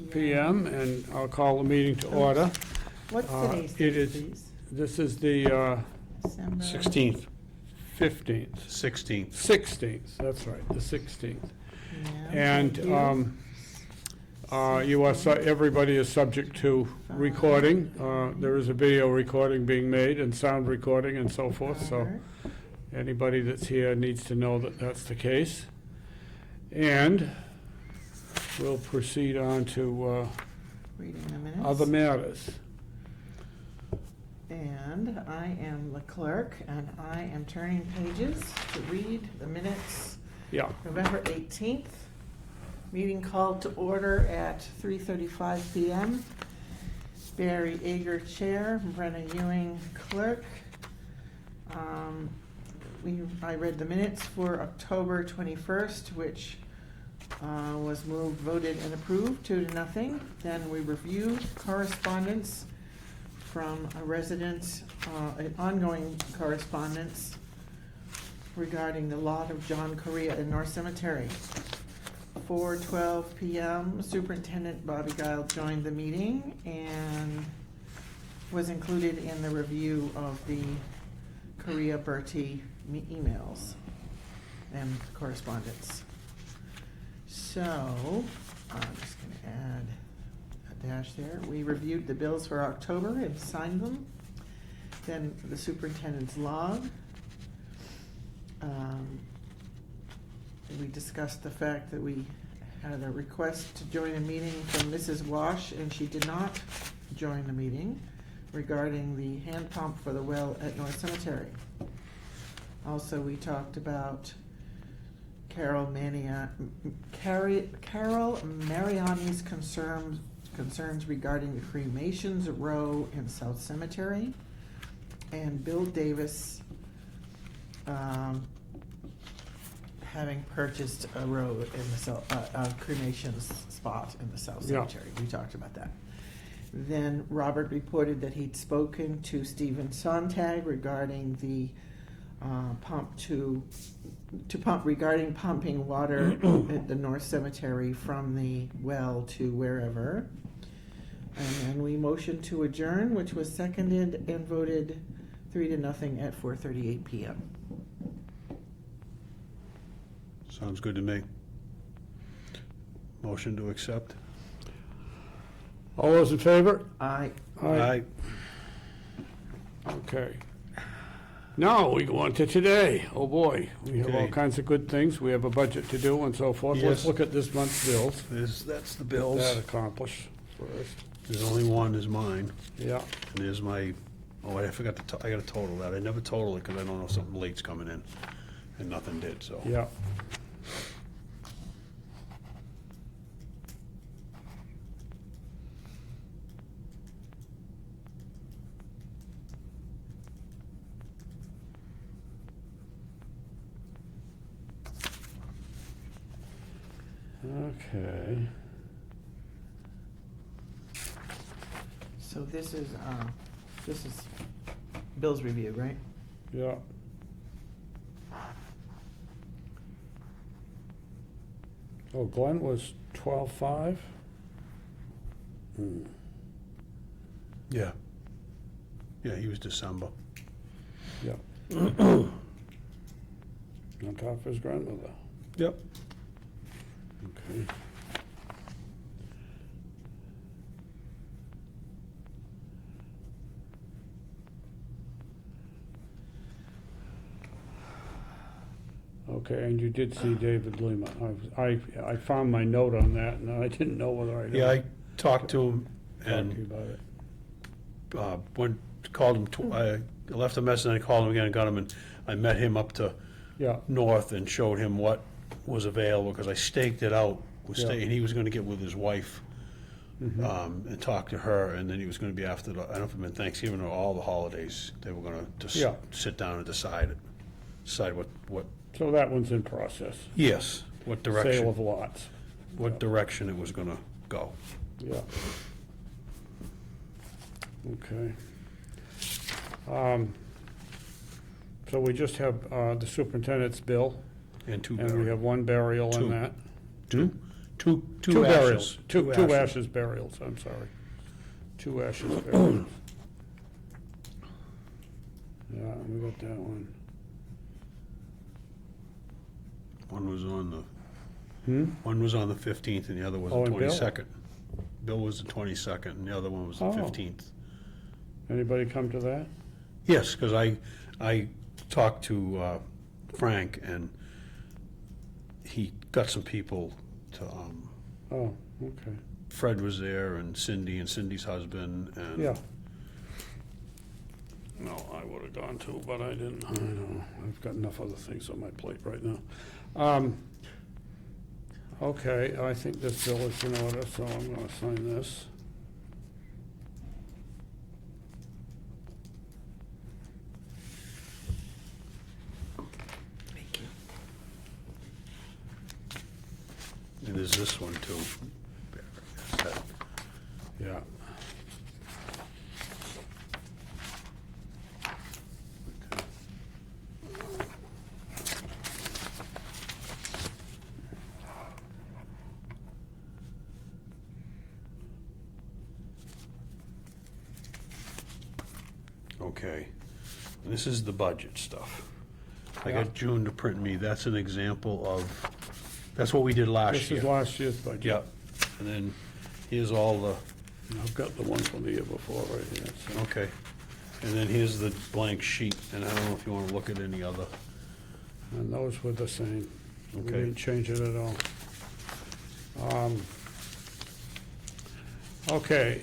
PM, and I'll call the meeting to order. What's today's it date, is- please? This is the December 16th. 15th, 16th. 16th, that's right, the 16th. Yeah, And thank you. everybody is subject to recording. There is a video recording being made and sound recording and so forth, so Alright. anybody that's here needs to know that that's the case. And we'll proceed on to Reading the minutes. other matters. And I am the clerk, and I am turning pages to read the minutes. Yeah, November 18th, meeting called to order at 3:35 PM. Barry Ager, Chair, Brenna Ewing, Clerk. I read the minutes for October 21st, which was moved, voted, and approved 2-0. Then we reviewed correspondence from a resident, an ongoing correspondence regarding the lot of John Correa in North Cemetery. 4:12 PM, Superintendent Bobby Guile joined the meeting and was included in the review of the Correa-Bertie emails and correspondence. So, I'm just gonna add a dash there. We reviewed the bills for October and signed them. Then the superintendent's log. We discussed the fact that we had a request to join a meeting from Mrs. Wash, and she did not join the meeting regarding the hand pump for the well at North Cemetery. Also, we talked about Carol Mariani's concerns regarding the cremations row in South Cemetery, and Bill Davis having purchased a row in the cremation spot in the South Yeah. Cemetery. We talked about that. Then Robert reported that he'd spoken to Stephen Sontag regarding the regarding pumping water at the North Cemetery from the well to wherever. And then we motioned to adjourn, which was seconded and voted 3-0 at 4:38 PM. Sounds good to me. Motion to accept. all those in favor? Aye. Aye. Okay. Now we go on to today. Oh, boy, we have all Okay. kinds of good things. We have a budget to do and so forth. Let's Yes. look at this month's bills. That's the That bills. accomplished first. There's only one, is mine. Yeah, And there's my, I forgot I gotta total that. I never total it because I don't know if something late's coming in. And nothing did, so. yeah. Okay. So this is Bill's review, right? Yeah. Oh, Glenn was 12.5? Yeah. Yeah, he was December. Yeah. On top of his grandmother. Yep. Okay. Okay, and you did see David Lima. I found my note on that, and I didn't know whether I. Yeah, I talked to him Talked to you and about it. called him, I left a message and I called him again and got him, and I met him up to Yeah, north and showed him what was available, because I staked it out, Yeah. and he was gonna get with his wife, mhm. and talk to her, and then he was gonna be after I don't know if it meant Thanksgiving or all the holidays, they were gonna just Yeah. sit down and decide what, So that one's in process. yes, what Sale direction, of lots. what direction it was gonna go. Yeah. Okay. So we just have the superintendent's bill, And two and we burial, have one burial in Two. that. two, Two burials, ashes. two ashes burials, I'm sorry. 2 ashes burials. Yeah, we got that one. One was on Hmm? one was on the 15th and the other was Oh, the and Bill? 22nd. Bill was the 22nd and the other one was the Oh. 15th. Anybody come to that? Yes, because I talked to Frank and he got some people to, Oh, okay. Fred was there and Cindy's husband and. Yeah. No, I would have gone to, but I didn't. I know, I've got enough other things on my plate right now. Okay, I think this bill is in order, so I'm gonna sign this. Thank you. And there's this one too. Yeah. Okay, and this is the budget stuff. I Yeah. got June to print me, that's an example of, that's what we did last This year. is last year's budget. Yeah, and then here's all the, I've got the one from the year before right here, so. okay. And then here's the blank sheet, and I don't know if you wanna look at any other. And those were the same. We Okay. didn't change it at all. Okay.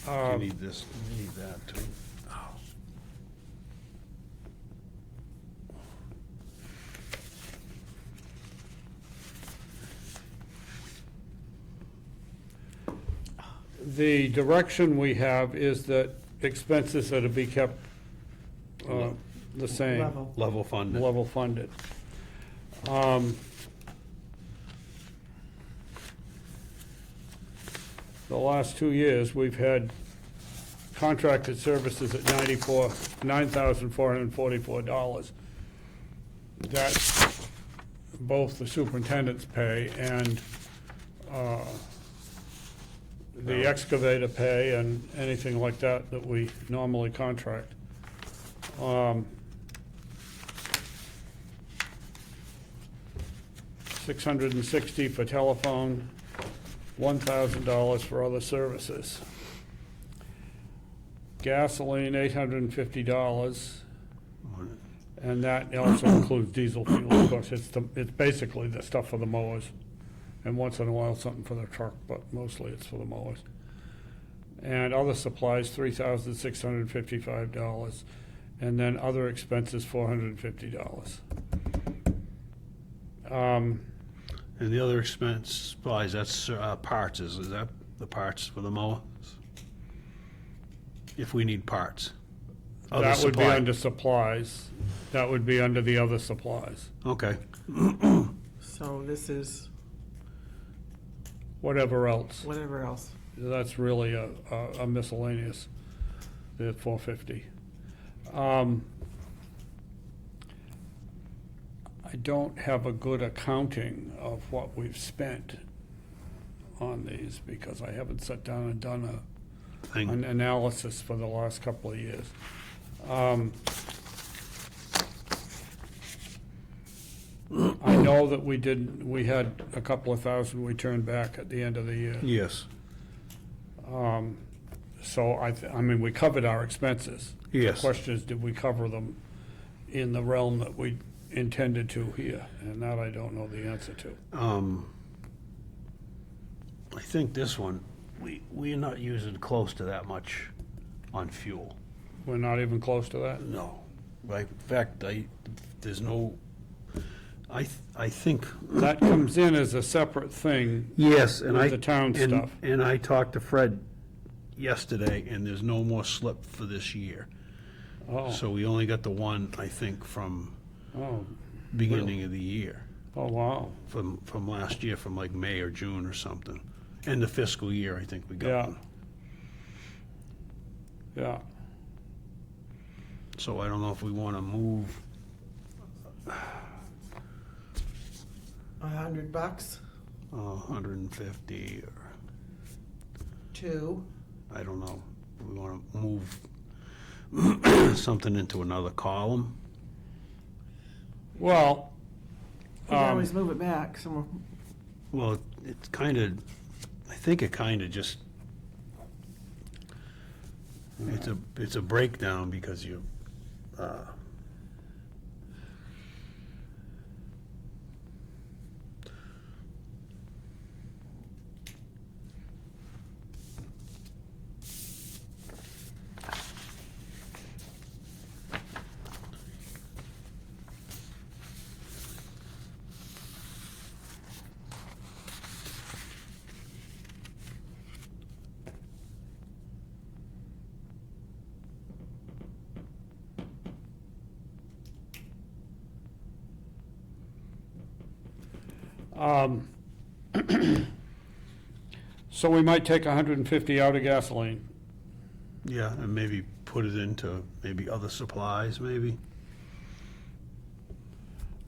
You need this, you need that too. The direction we have is that expenses are to be kept the same. Level. Level funded. Level funded. The last 2 years, we've had contracted services at $9,444. That's both the superintendent's pay and the excavator pay and anything like that that we normally contract. 660 for telephone, $1,000 for other services. Gasoline, $850, and that also includes diesel fuel, of course. It's basically the stuff for the mowers, and once in a while something for the truck, but mostly it's for the mowers. And other supplies, $3,655, and then other expenses, $450. And the other expense supplies, that's parts, is that the parts for the mower? If we need parts. Other That would be supply. under supplies. That would be under the other supplies. Okay, So this is Whatever else. whatever else. That's really a miscellaneous, the $450. I don't have a good accounting of what we've spent on these because I haven't sat down and done an thing, analysis for the last couple of years. I know that we had a couple of thousand we turned back at the end of the year. yes, So I mean, we covered our expenses. yes. The question is, did we cover them in the realm that we intended to here? And that I don't know the answer to. I think this one, we're not using close to that much on fuel. We're not even close to that? No. Right, in fact, there's no, I think. That comes in as a separate thing. Yes, and With the town and- stuff. And I talked to Fred yesterday, and there's no more slip for this year. Oh, So we only got the one, I think, from oh, beginning of the year, oh, wow. from last year, from like May or June or something. End of fiscal year, I think we got Yeah. one. Yeah. So I don't know if we want to move, $100 150, or, Two. I don't know. We wanna move something into another column? Well, You can always move it back somewhere. Well, it's kinda, I think it kinda just, it's a breakdown because you, um, so we might take 150 out of gasoline. yeah, and maybe put it into maybe other supplies, maybe?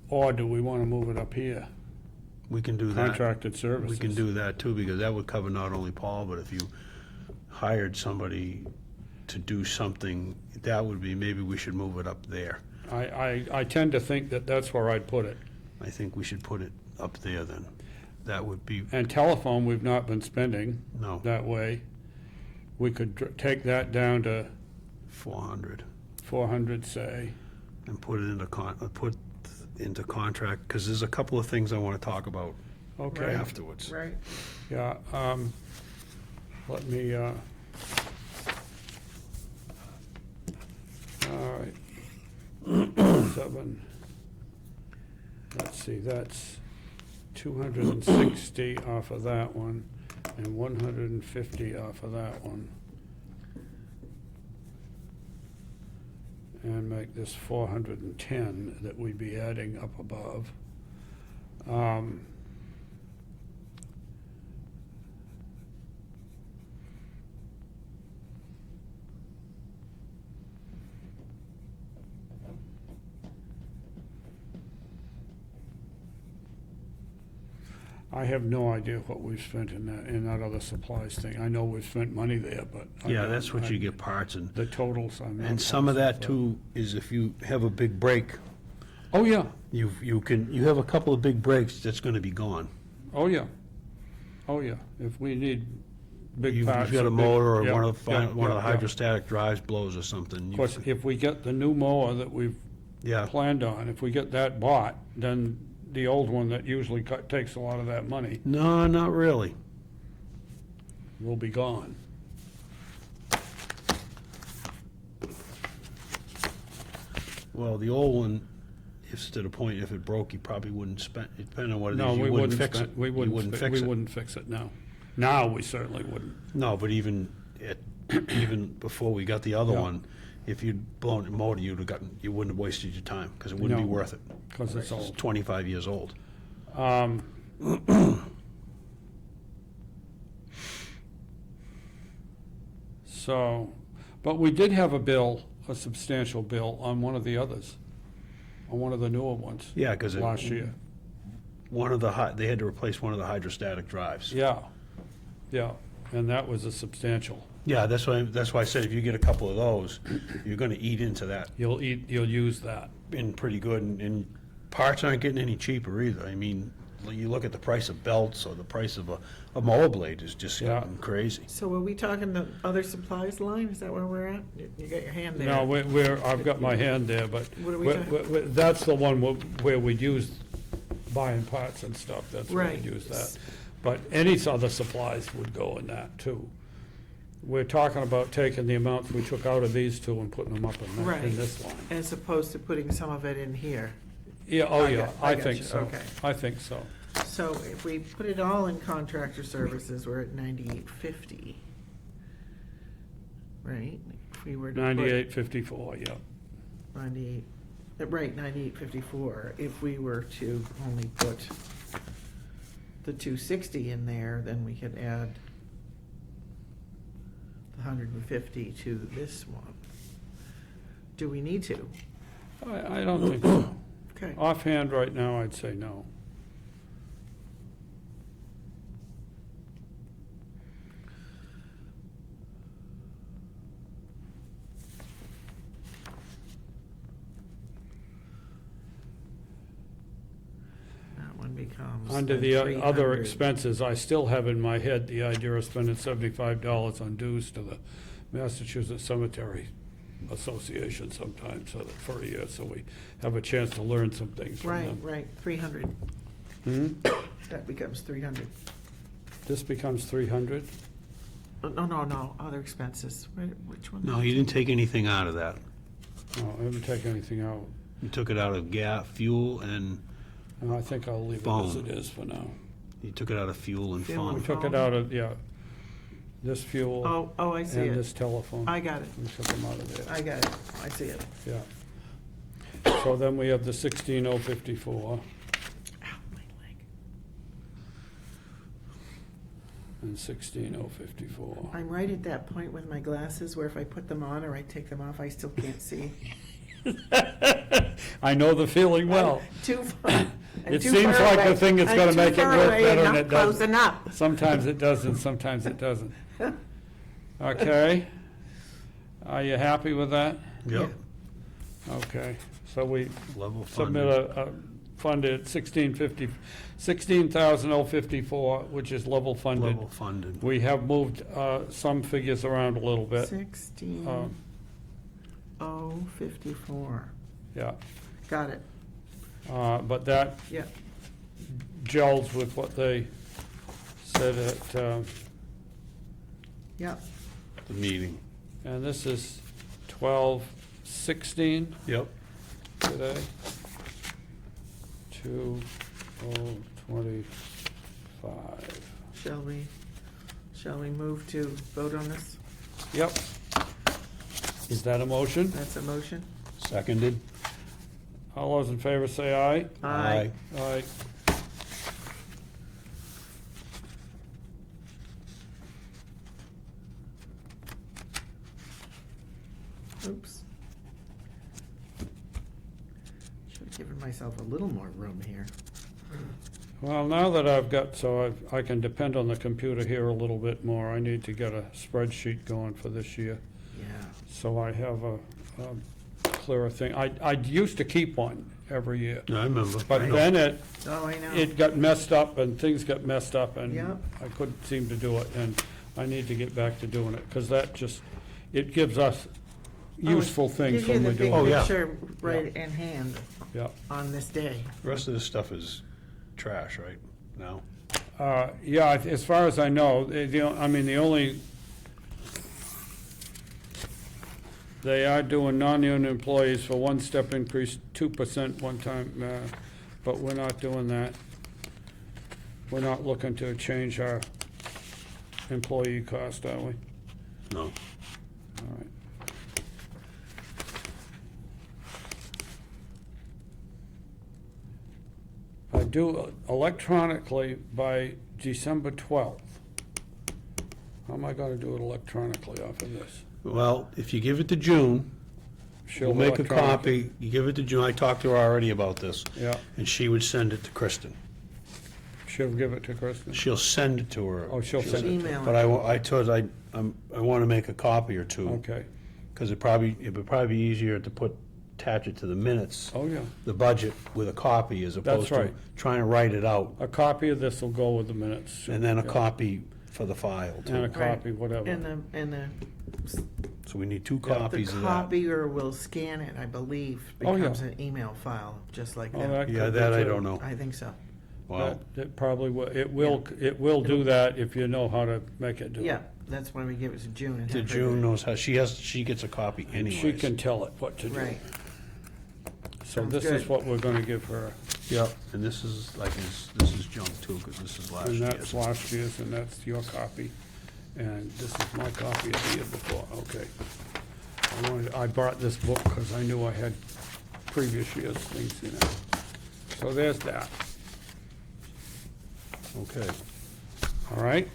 Or do we want to move it up here? We can do that. Contracted services. We can do that too, because that would cover not only Paul, but if you hired somebody to do something, that would be, maybe we should move it up there. I tend to think that that's where I'd put it. I think we should put it up there then. That would be, And telephone, we've not been spending no, that way. We could take that down to 400, 400, say. and put it into contract, because there's a couple of things I want to talk about Okay, afterwards. Right. yeah, let me, all right. 7, let's see, that's 260 off of that one, and 150 off of that one. And make this 410 that we'd be adding up above. I have no idea what we've spent in that other supplies thing. I know we've spent money there, but. I Yeah, don't- that's what you I- get parts and, The totals, I'm not. and some of that positive. too is if you have a big break, Oh, yeah, you have a couple of big breaks that's gonna be gone. oh, yeah, oh, yeah. If we need big You've parts. got a or big- motor or yeah, one of yeah, the yeah. hydrostatic drives blows or something. Of course, if we get the new mower that we've Yeah, planned on, if we get that bought, then the old one that usually takes a lot of that money no, not really. will be gone. Well, the old one, if to the point, if it broke, you probably wouldn't spend, depending on what it No, is, we you wouldn't wouldn't fix it. spend, we You wouldn't, fix we it. wouldn't fix it now. Now, we certainly wouldn't, No, but even even before we got the other Yeah. one, if you'd blown the motor, you wouldn't have wasted your time, because it wouldn't be No. worth it. because it's It's old. 25 years old. So, but we did have a bill, a substantial bill on one of the others, on one of the newer ones Yeah, because last year. they had to replace one of the hydrostatic drives. Yeah, yeah, and that was a substantial. Yeah, that's why I said if you get a couple of those, you're gonna eat into that You'll use that. in pretty good, and parts aren't getting any cheaper either. I mean, you look at the price of belts or the price of a mower blade is just Yeah. getting crazy. So are we talking the other supplies line? Is that where we're at? You got your hand there. No, I've got my hand there, but What are we talking- that's the one where we'd use buying parts and stuff, that's where we'd Right. use that. But any other supplies would go in that too. We're talking about taking the amounts we took out of these two and putting them up Right. in this line. As opposed to putting some of it in here. Yeah, oh I yeah, got- I I got think you, so. okay. I think so. So if we put it all in contractor services, we're at 9850. Right? If we were to put 98.54, yeah. 98, right, 9854. If we were to only put the 260 in there, then we could add the 150 to this one. Do we need to? I don't think so. Okay. Offhand right now, I'd say no. becomes. Under then the other 300. expenses, I still have in my head the idea of spending $75 on dues to the Massachusetts Cemetery Association sometime, so that for a year, so we have a chance to learn some things from Right, them. right, 300. Hmm? That becomes 300. This becomes 300? No, other expenses. Which one? No, you didn't take anything out of that. No, I haven't taken anything out. You took it out of fuel, and And I think I'll leave it as Phone. it is for now. you took it out of fuel and Fuel We and phone. took it out of, yeah, this fuel Oh, I see and it. this telephone. I got it. We took them out of there, I got it. I see it. yeah. So then we have the 16,054. Ow, my leg. And 16,054. I'm right at that point with my glasses where if I put them on or I take them off, I still can't see. I know the feeling well. Too far. I'm It too seems far like the away. thing that's I'm gonna too make it far work away better and than not it does. close enough. Sometimes it does and sometimes it doesn't. Okay? Are you happy with that? Yep, Okay, so we level submit funded. a funded 16,054, which is level funded. Level funded. We have moved some figures around a little bit. 16,054. Yeah, Got it. but that Yeah. gels with what they said at, Yep. The meeting. and this is 12/16 Yep. today. 2025. Shall we move to vote on this? Yep. Is that a motion? That's a motion? Seconded. All those in favor say aye. Aye. Aye. Oops. Should have given myself a little more room here. Well, now that I've got, so I can depend on the computer here a little bit more, I need to get a spreadsheet going for this year. Yeah. So I have a clearer thing. I used to keep one every year, I remember. but I know. then Oh, I know. it got messed up and things got messed up and Yep. I couldn't seem to do it. And I need to get back to doing it, because that just, it gives us useful things Give you when the we big do Oh, it. yeah. picture right in hand Yeah. on this day. The rest of this stuff is trash, right, now? Yeah, as far as I know, the only, they are doing non-union employees for one step increase, 2% one time, but we're not doing that. We're not looking to change our employee cost, are we? No. All right. I do electronically by December 12th. How am I gonna do it electronically off of this? Well, if you give it to June, She'll we'll make a electronic- copy, you give it to June, I talked to her already about this, Yeah, and she would send it to Kristen. she'll give it to Kristen. She'll send it to her. Oh, she'll send it. Email But it. I told her, I want to make a copy or two, Okay, because it would probably be easier to attach it to the minutes, oh, yeah. the budget with a copy as opposed to right. trying to write it out, A copy of this will go with the minutes. and then a Yeah. copy for the file And a too. copy, And whatever. the So we need two Yeah. copies the of that. copier will scan it, I believe, Oh, yeah. becomes an email file, just like Oh, that. that Yeah, could be that I too. don't know. I think so. Well, It probably will, it will do that if you know how to make it do it. Yeah, that's why we give it to June. and to have her June do it. knows how, she gets a copy anyways. She can tell it what to do. Right. So Sounds this is good. what we're gonna give her. Yep, and this is junk too, because this is last And year's. that's last year's, and that's your copy. And this is my copy of the year before, okay. I brought this book because I knew I had previous year's things in it. So there's that, Okay. all right?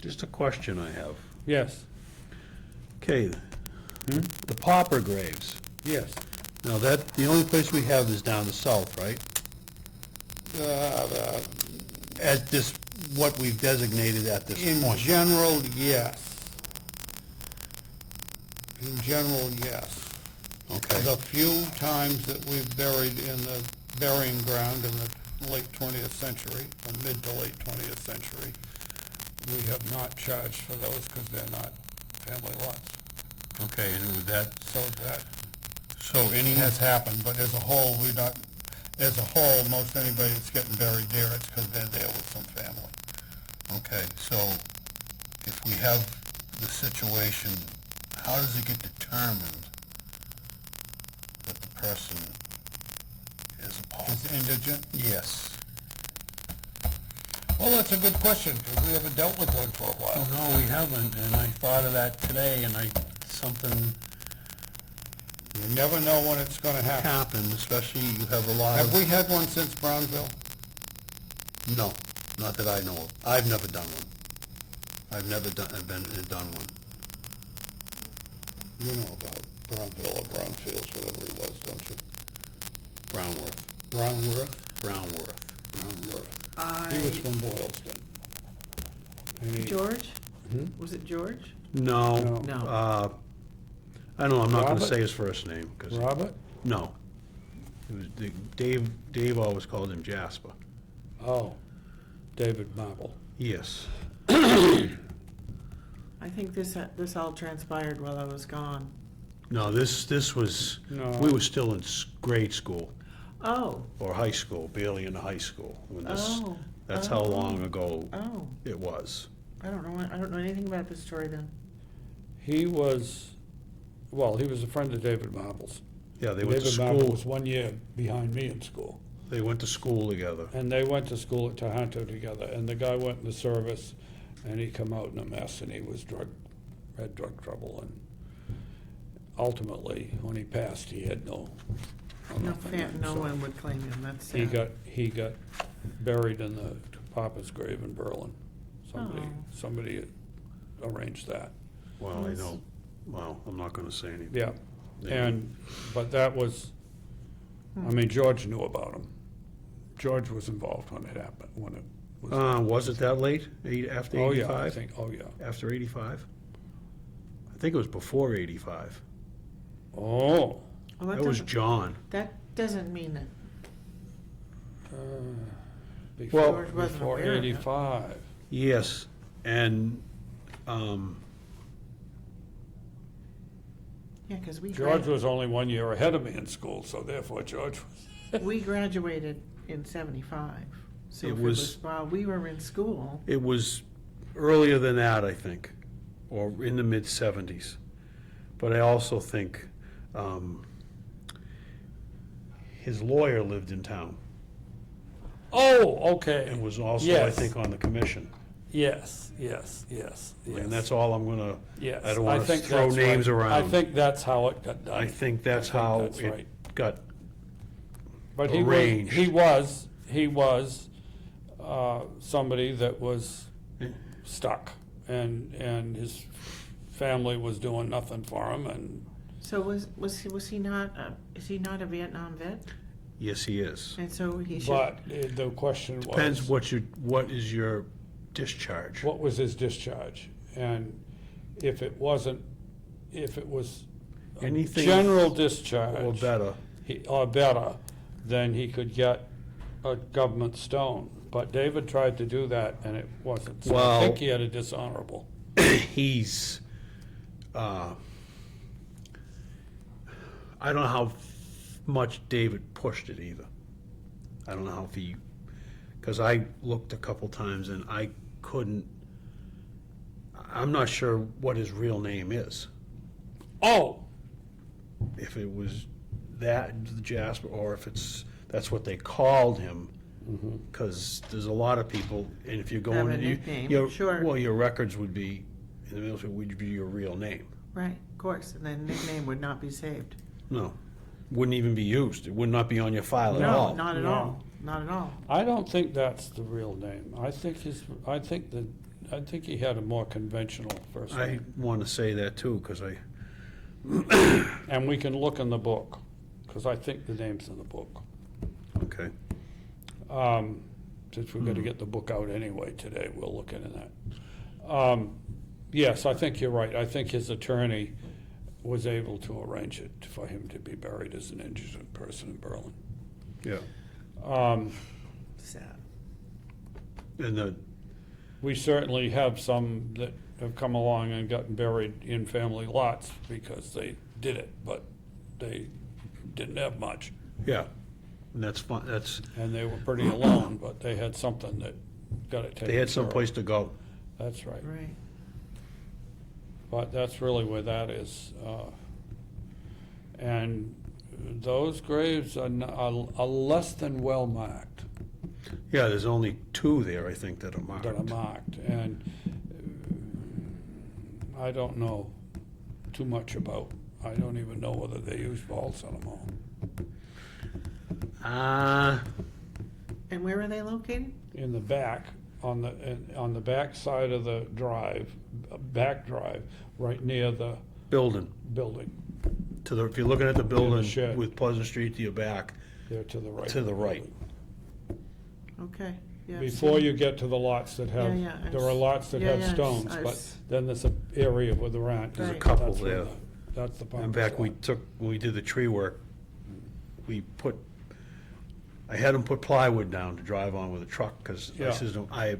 Just a question I have. Yes, Okay, the pauper graves. yes. Now the only place we have is down the south, right? At this, what we've designated at this In point. general, yes. In general, yes. Okay. The few times that we've buried in the burying ground in the late 20th century, or mid to late 20th century, we have not charged for those because they're not family lots. Okay, and with that, So any has happened, but as a whole, most anybody that's getting buried there, it's because they're there with some family. okay, so if we have the situation, how does it get determined that the person is a pauper? Is indigent? Yes. Well, that's a good question, because we haven't dealt with one for a while. No, we haven't, and I thought of that today, and something You never know when it's gonna happen. happened, especially you have a lot Have of... we had one since Brownville? No, not that I know of. I've never done one. I've never done one. You know about Brownville or Brownfields, whatever it was, don't you? Brownworth. Brownworth? Brownworth. He was from Boylston. And he- George? Hmm? Was it George? No. No. I don't know, I'm not gonna Robert? say his first name, 'cause... Robert? No. It was Dave always called him Jasper. Oh, David Marble. Yes. I think this all transpired while I was gone. No, this was, No. we were still in grade school, Oh, or high school, barely in high school, when this, oh. that's how oh, long ago Oh, it was. I don't know anything about this story then. He was a friend of David Marble's. Yeah, they went to David Marble was school, 1 year behind me in school. they went to school together. And they went to school at Tohoto together, and the guy went in the service, and he come out in a mess, and he was had drug trouble, and ultimately, when he passed, he had no No one would claim him, that's sad. He got buried in the Papa's grave in Berlin. Oh. Somebody arranged that. Well, I Yes. don't, well, I'm not gonna say anything. Yeah, but that was, I mean, George knew about him. George was involved when it happened, when it was. Was it that late, after Oh, yeah, I 85? think, oh, yeah. After 85? I think it was before 85. Oh. Well, That was John. that doesn't mean that, Before, George wasn't before aware of it. 85. Yes, and, yeah, because George was only 1 year ahead of me in school, so therefore George was. we graduated in 75. So It if was- while we were in school, it was earlier than that, I think, or in the mid-70s. But I also think his lawyer lived in town Oh, okay. and was also, I Yes. think, on the commission. Yes. And that's all I'm gonna, Yes. I don't wanna think throw that's names right. around. I think that's how it got done. I think that's how that's it right. got, But arranged. he was somebody that was stuck, and his family was doing nothing for him, and so was he not, is he not a Vietnam vet? yes, he is. And so he should, but the question was, Depends what is your discharge. what was his discharge? And if it was a Anything general discharge or better. or better, then he could get a government stone. But David tried to do that, and it wasn't. So I Well- think he had a dishonorable. He's, I don't know how much David pushed it either. I don't know how because I looked a couple times and I couldn't, I'm not sure what his real name is. Oh, If it was that, Jasper, or if that's what they called him. Because there's a lot of people, and if you're going, Have a nickname, sure. well, your records would be, in the military, would be your real name. right, of course, and then nickname would not be saved. No, wouldn't even be used. It would not be on your file at No, all. not at No. all, not at all. I don't think that's the real name. I think he had a more conventional first I name. want to say that too, because And we can look in the book, because I think the name's in the book. okay. Since we're gonna get the book out anyway today, we'll look into that. Yes, I think you're right. I think his attorney was able to arrange it for him to be buried as an indigent person in Berlin. Yeah. Sad. And We certainly have some that have come along and gotten buried in family lots because they did it, but they didn't have much. yeah, and that's fun, And they were pretty alone, but they had something that got it taken they had care of. someplace to go. That's right. Right. But that's really where that is. And those graves are less than well marked, Yeah, there's only 2 there, I think, that are marked. that are marked. And I don't know too much about, I don't even know whether they use vaults anymore. And where are they located? In the back, on the back side of the drive, back drive, right near the Building, building, if you're looking at the building shed. with Pleasant Street to your back, there to the right. To the right. Okay, yeah. Before you get to the lots that have, Yeah, yeah, there are lots that yeah, have yeah, stones, I've but s- then there's an area where there aren't. There's a Right. couple That's where there. That's the part. In fact, when we did the tree work, I had them put plywood down to drive on with a truck, because I Yeah. says, I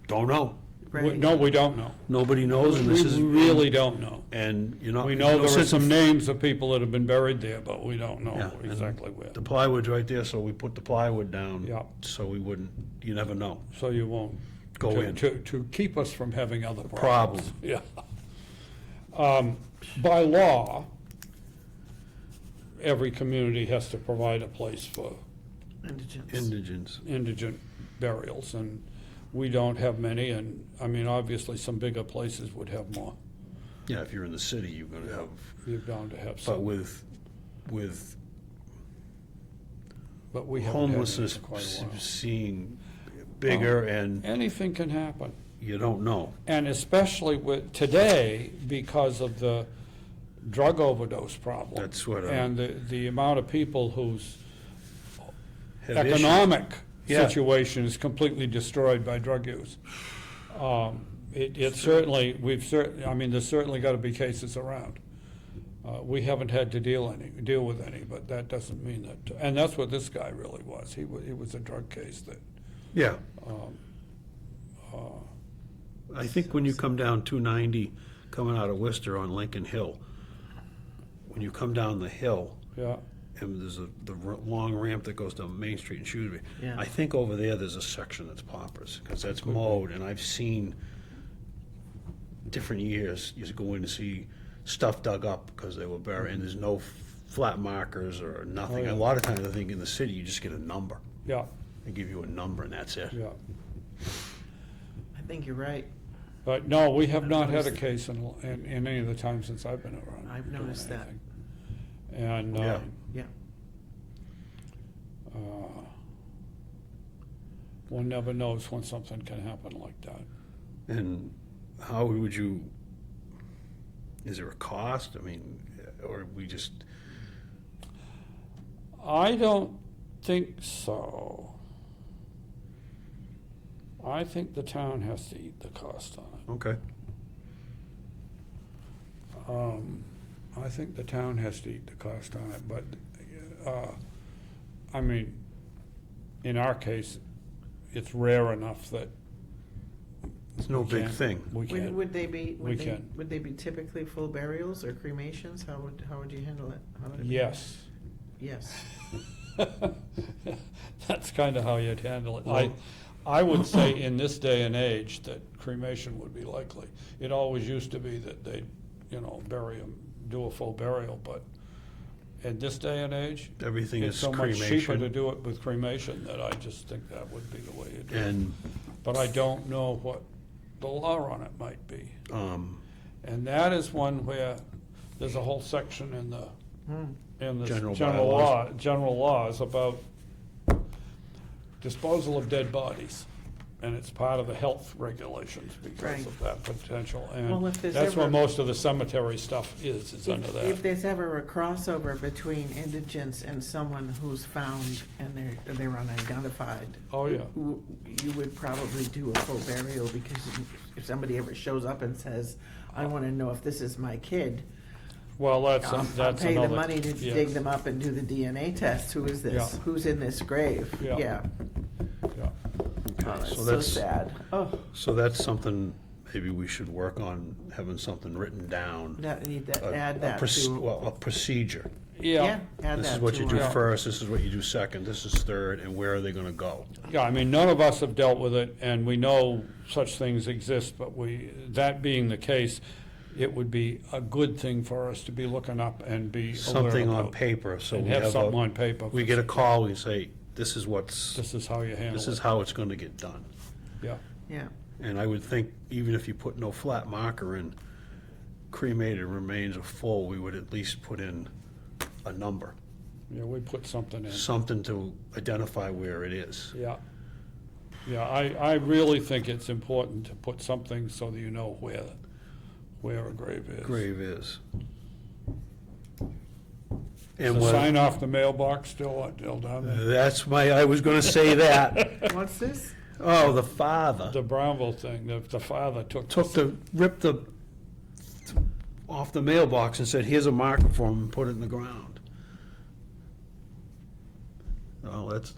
don't know. Right. No, we don't know. Nobody knows, and We this is. really don't know. And, you know. We there's know no there are sense some in- names of people that have been buried there, but we don't Yeah, know and exactly where. The plywood's right there, so we put the plywood down. Yeah. So we wouldn't, you never know. So you won't. Go to- in. To keep us from having other Problem. problems. Yeah. By law, every community has to provide a place for Indigents. Indigents. indigent burials, and we don't have many, and, I mean, obviously, some bigger places would have more. Yeah, if you're in the city, you're gonna have, You're bound to have but some, with but we haven't had any homelessness for quite a while. seeing bigger, and Anything can happen. you don't know. And especially with today, because of the drug overdose problem. That's what And the amount of people whose have issues. economic Yeah. situation is completely destroyed by drug use. It certainly, I mean, there's certainly got to be cases around. We haven't had to deal with any, but that doesn't mean that, and that's what this guy really was. It was a drug case that, Yeah. I think when you come down 290, coming out of Worcester on Lincoln Hill, when you come down the hill, yeah, and there's long ramp that goes down Main Street in Shrewsbury. Yeah. I think over there, there's a section that's paupers, because that's mowed, and I've seen different years, you go in to see stuff dug up because they were buried, and there's no flat markers or nothing. Oh, yeah. A lot of times, I think in the city, you just get a number. yeah, They give you a number, and that's it. yeah. I think you're right. But no, we have not had a case in any of the time since I've been around. I've doing noticed that. anything. And, Yeah. Yeah. one never knows when something can happen like that. And how would you, is there a cost? I mean, or we just, I don't think so. I think the town has to eat the cost on it. okay. I think the town has to eat the cost on it, but, I mean, in our case, it's rare enough that. It's no we big can't- thing. We can't. Would they be, We can. would they be typically full burials or cremations? How would you handle it? How would it be? Yes. Yes. That's kind of how you'd handle it. Well- I would say in this day and age that cremation would be likely. It always used to be that they'd, bury them, do a full burial, but in this day and age, Everything it's is so much cheaper to cremation. do it with cremation that I just think that would be the way to do it. And, But I don't know what the law on it might be. um, And that is one where there's a whole section in the General general laws about disposal of dead bodies. And it's part of the health regulations because Right. of that potential. Well, And if there's that's where ever- most of the cemetery stuff is under If that. there's ever a crossover between indigents and someone who's found and they're unidentified, Oh, yeah. you would probably do a full burial, because if somebody ever shows up and says, I want to know if this is my kid, Well, I'll that's pay the another. money to yes, dig them up and do the DNA test. Who is this? Yeah. Who's in this grave? Yeah. Yeah. yeah. Oh, that's so so that's- sad. Oh, So that's something maybe we should work on, having something written down. that, need to a- add a that to. Well, a procedure. Yeah, add This that is what you to do our- Yeah. first, this is what you do second, this is third, and where are they gonna go? Yeah, I mean, none of us have dealt with it, and we know such things exist, but that being the case, it would be a good thing for us to be looking up and be aware Something on about. paper, so And we have have something a, on paper. we get a call, we say, this is what's, This is how you handle this is it. how it's gonna get done. Yeah, Yeah, And I would think, even if you put no flat marker in cremated remains are full, we would at least put in a number, yeah, we put something in. something to identify where it is. Yeah. Yeah, I really think it's important to put something so that you know where a grave is. Grave is. Is And the what, sign off the mailbox still down there? that's I was gonna say that. what's this? Oh, the father The Brownville thing, the father took. ripped off the mailbox and said, here's a marker for him, and put it in the ground. Oh, that's,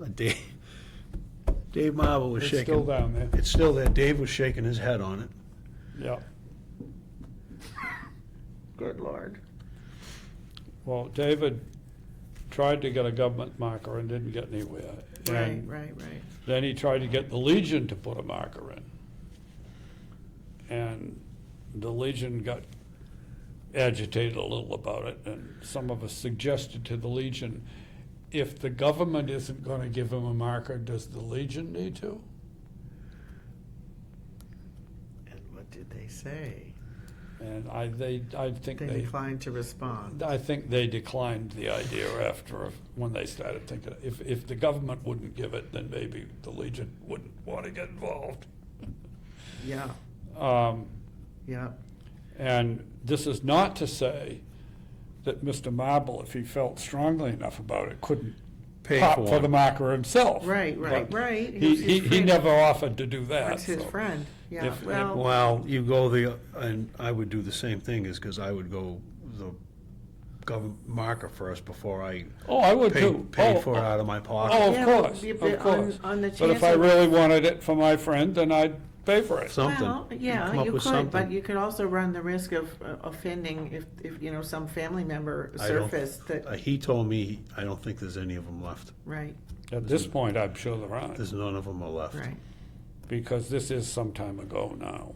Dave Marble was It's shaking. still down there, It's still there, Dave was shaking his head on it. yeah. Good Lord. Well, David tried to get a government marker and didn't get anywhere. Right, And right, right. then he tried to get the Legion to put a marker in. And the Legion got agitated a little about it, and some of us suggested to the Legion, if the government isn't gonna give him a marker, does the Legion need to? And what did they say? And I think They declined to respond. I think they declined the idea when they started thinking, if the government wouldn't give it, then maybe the Legion wouldn't want to get involved. Yeah, Um, yeah. And this is not to say that Mr. Marble, if he felt strongly enough about it, couldn't Pay pop for for the it. marker himself. Right, right, But right. He never offered to do that. That's his so. friend, yeah, If- well, Well, you go and I would do the same thing, is because I would go the government marker first before I Oh, I would too. pay Oh, for it out of my pocket. Oh, Yeah, of but course, you- of but course. on the But chance if I of- really wanted it for my friend, then I'd pay for it. Something. well, yeah, Come up you with could, but something. you could also run the risk of offending if, some family member I don't- surfaced that, He told me, I don't think there's any of them left. right, At this point, I'm sure there aren't, There's none of them are left. right. because this is some time ago now.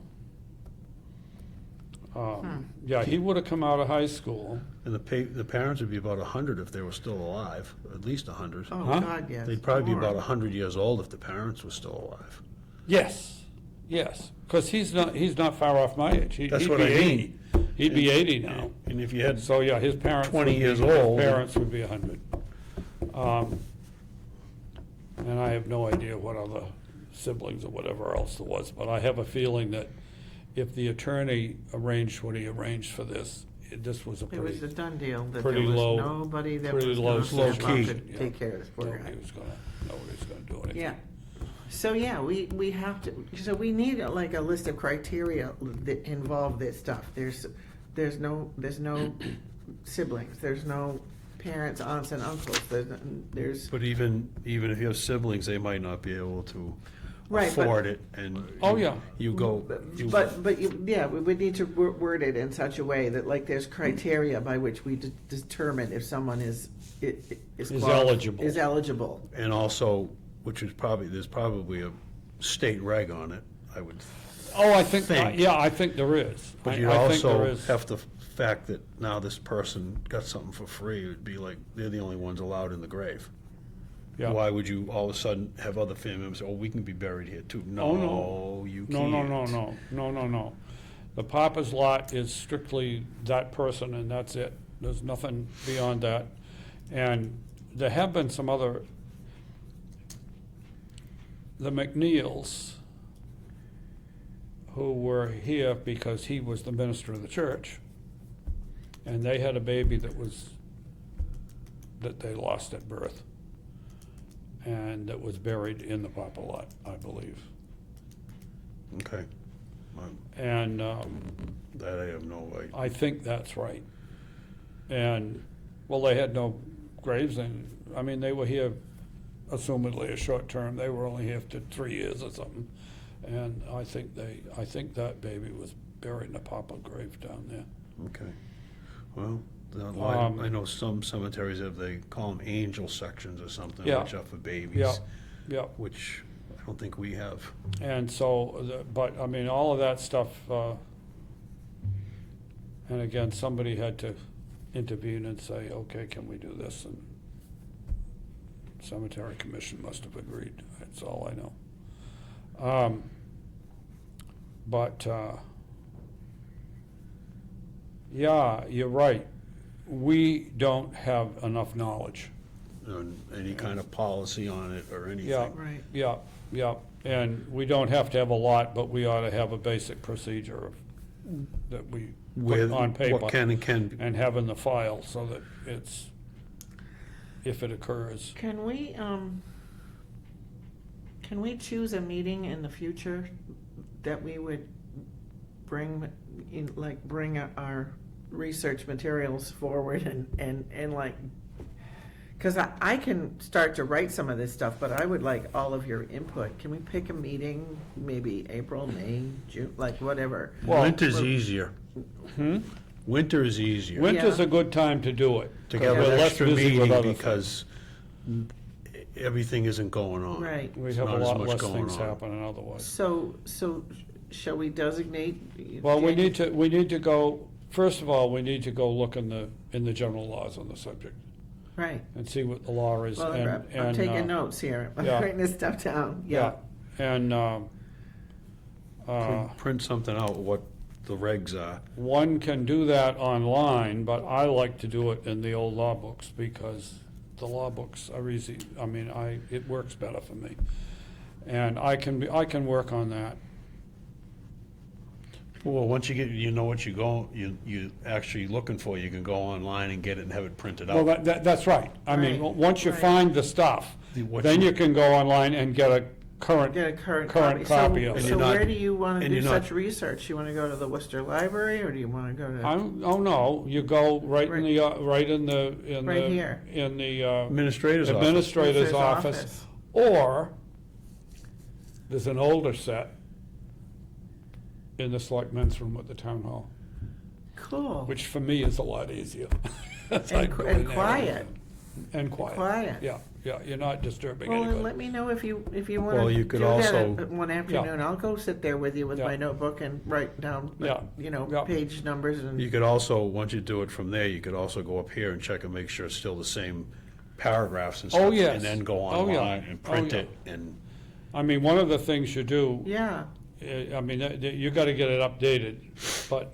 Hmm. Yeah, he would have come out of high school. And the parents would be about 100 if they were still alive, at least 100. Oh, Huh? God, yes. They'd probably be more. about 100 years old if the parents were still alive. Yes, because he's not far off my age. That's He'd what be I 80. mean. He'd be 80 now. And if you had, So, yeah, his parents. 20 would be- years old. His parents would be 100. And I have no idea what other siblings or whatever else there was, but I have a feeling that if the attorney arranged what he arranged for this, this was a It was a pretty, done deal, that there pretty was low- nobody that pretty was low gonna step up key. and Yeah. take care of this poor guy. nobody's gonna do anything. Yeah. So, yeah, we have to, so we need like a list of criteria that involve this stuff. There's no siblings, there's no parents, aunts and uncles, there's, but even if you have siblings, they might not be able to Right, but- afford it, and Oh, yeah. you go. yeah, we would need to word it in such a way that like there's criteria by which we determine if someone is eligible. Is eligible. And also, there's probably a state reg on it, I would. Oh, I think, Think. yeah, I think there is. But you I think there also is. have the fact that now this person got something for free, it'd be like, they're the only ones allowed in the grave. Yeah. Why would you all of a sudden have other family members say, oh, we can be buried here too? Oh, No, you No, can't. no. The Papa's lot is strictly that person and that's it. There's nothing beyond that. And there have been some other, the McNeils, who were here because he was the minister of the church. And they had a baby that they lost at birth. And that was buried in the Papa lot, I believe. Okay. Well, And that I have no idea. I think that's right. And, well, they had no graves, and, I mean, they were here assumedly a short term. They were only here for 3 years or something. And I think that baby was buried in a Papa grave down there. Okay. Well, I know some cemeteries have, they call them angel sections or something, Yeah. which are for babies. Yeah, yeah. Which I don't think we have. And so, but, I mean, all of that stuff, and again, somebody had to intervene and say, okay, can we do this? And Cemetery Commission must have agreed. That's all I know. But, yeah, you're right. We don't have enough knowledge. And any kind of policy on it or anything. Yeah. Right. Yeah, yeah, and we don't have to have a lot, but we ought to have a basic procedure that we With put on paper what can and can, and have in the file so that it's, if it occurs. Can we choose a meeting in the future that we would bring in, like, bring our research materials forward and like, because I can start to write some of this stuff, but I would like all of your input. Can we pick a meeting, maybe April, May, June, like whatever? Well, winter's easier. Hmm? Winter is easier. Winter's Yeah. a good time to do it. To 'cause have we're an less extra busy with meeting other because everything isn't going on. Right. things. We There's have a not as lot much less going things on. happening otherwise. So shall we designate? Well, we need to go, first of all, we need to go look in the general laws on the subject Right. and see what the law is. Well, and I'm taking notes here. I'm yeah. writing this stuff down. Yeah, and, Print something out, what the regs are. one can do that online, but I like to do it in the old law books because the law books are easy. I mean, it works better for me. And I can work on that. Well, once you know what you actually looking for, you can go online and get it and have it printed Well, out. that's right. I mean, Right, once you right. find the stuff, What then you- you can go online and get a current Get a current copy copy. of And it. So you're not- where do you want to and do you're not- such research? You want to go to the Worcester Library, or do you want to go to? Oh, no, you go right in the, Right here. in the, Administrator's office. administrator's office. Or, there's an older set in the selectmen's room at the town hall, Cool. which for me is a lot easier. I And go qu- in and there quiet. And quiet. Quiet. Yeah, yeah, you're not disturbing Well, then anybody. let me know if you want Well, to you do could that also- one afternoon. I'll go sit there with you with Yeah. my notebook and write down, Yeah. Yeah. page numbers You and, could also, once you do it from there, you could also go up here and check and make sure it's still the same paragraphs and stuff. Oh, yes. And then go Oh, yeah. online and Oh, print yeah. it and, I mean, one of the things you do, yeah. I mean, you gotta get it updated, but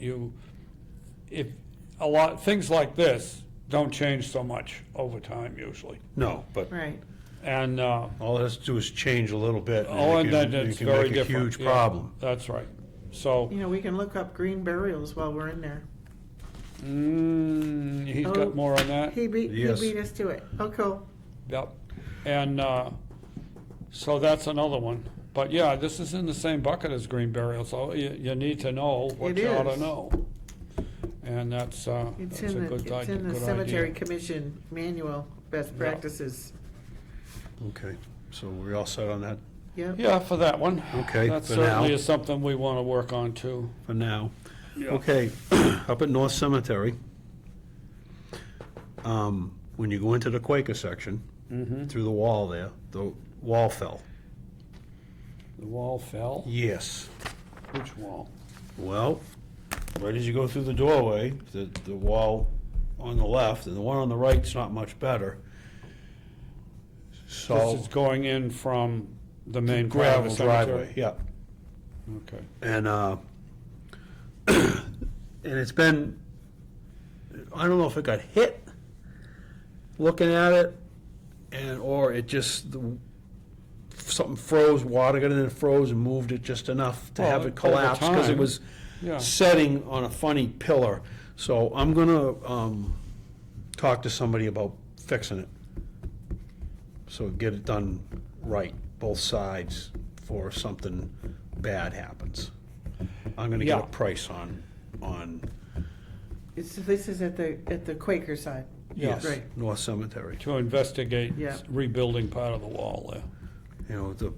things like this don't change so much over time usually. no, but Right. And, all it has to do is change a little bit. oh, and then you it's can very make a different. huge Yeah, problem. That's right. So, We can look up green burials while we're in there. he's Oh, got more on that? He beat Yes. us to it. Oh, cool. Yep. And, so that's another one. But yeah, this is in the same bucket as green burial, so you need to know what It you ought to is. know. And that's a It's good in the idea. Cemetery Commission Manual, Best Yeah. Practices. Okay, so we're all set on that Yep. Yeah, for that one. Okay, That for now. certainly is something we want to work on too. for now. Yeah. Okay, up at North Cemetery, when you go into the Quaker section, Mm-hmm. through the wall there, the wall fell. The wall fell? Yes. Which wall? Well, right as you go through the doorway, the wall on the left, and the one on the right's not much better. This So, is going in from the main part of the gravel driveway, cemetery? yeah. Okay. And, and it's been, I don't know if it got hit looking at it, or it just, something froze, water got in and froze and moved it just enough to Well, have it over collapse, because it time, was yeah. setting on a funny pillar. So I'm gonna, talk to somebody about fixing it. So get it done right, both sides, before something bad happens. I'm gonna get a Yeah. price on This is at the Quaker side. Yes, Right. North Cemetery. To investigate Yeah. rebuilding part of the wall there. You know, to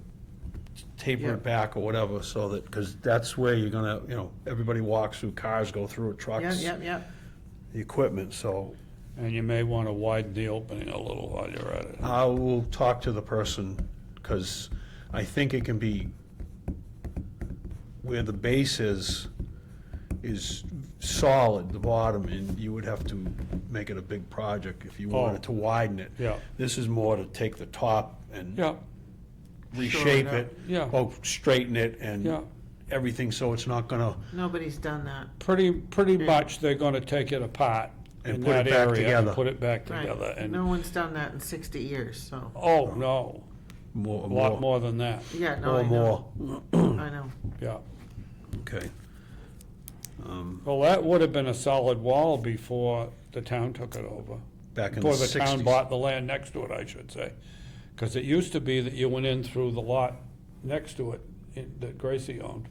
taper Yeah. it back or whatever, so that, because that's where you're gonna, you know, everybody walks through, cars go through it, Yeah, trucks, yeah, yeah. the equipment, so And you may want to widen the opening a little while you're at it. I will talk to the person, because I think it can be, where the base is solid, the bottom, and you would have to make it a big project if you wanted to widen it. Yeah. This is more to take the top and Yeah, reshape Shore it it. Yeah. Or straighten it and yeah. everything, so it's not gonna, Nobody's done that. Pretty much, they're gonna take it apart And in put it that back area together. and put it back Right. together. And, No one's done that in 60 years, so. oh, no, more, a lot more than that, Yeah, no, I know. more. I know. yeah. Okay. Well, that would have been a solid wall before the town took it over. Back in the Before the town 60s. bought the land next to it, I should say. Because it used to be that you went in through the lot next to it that Gracie owned.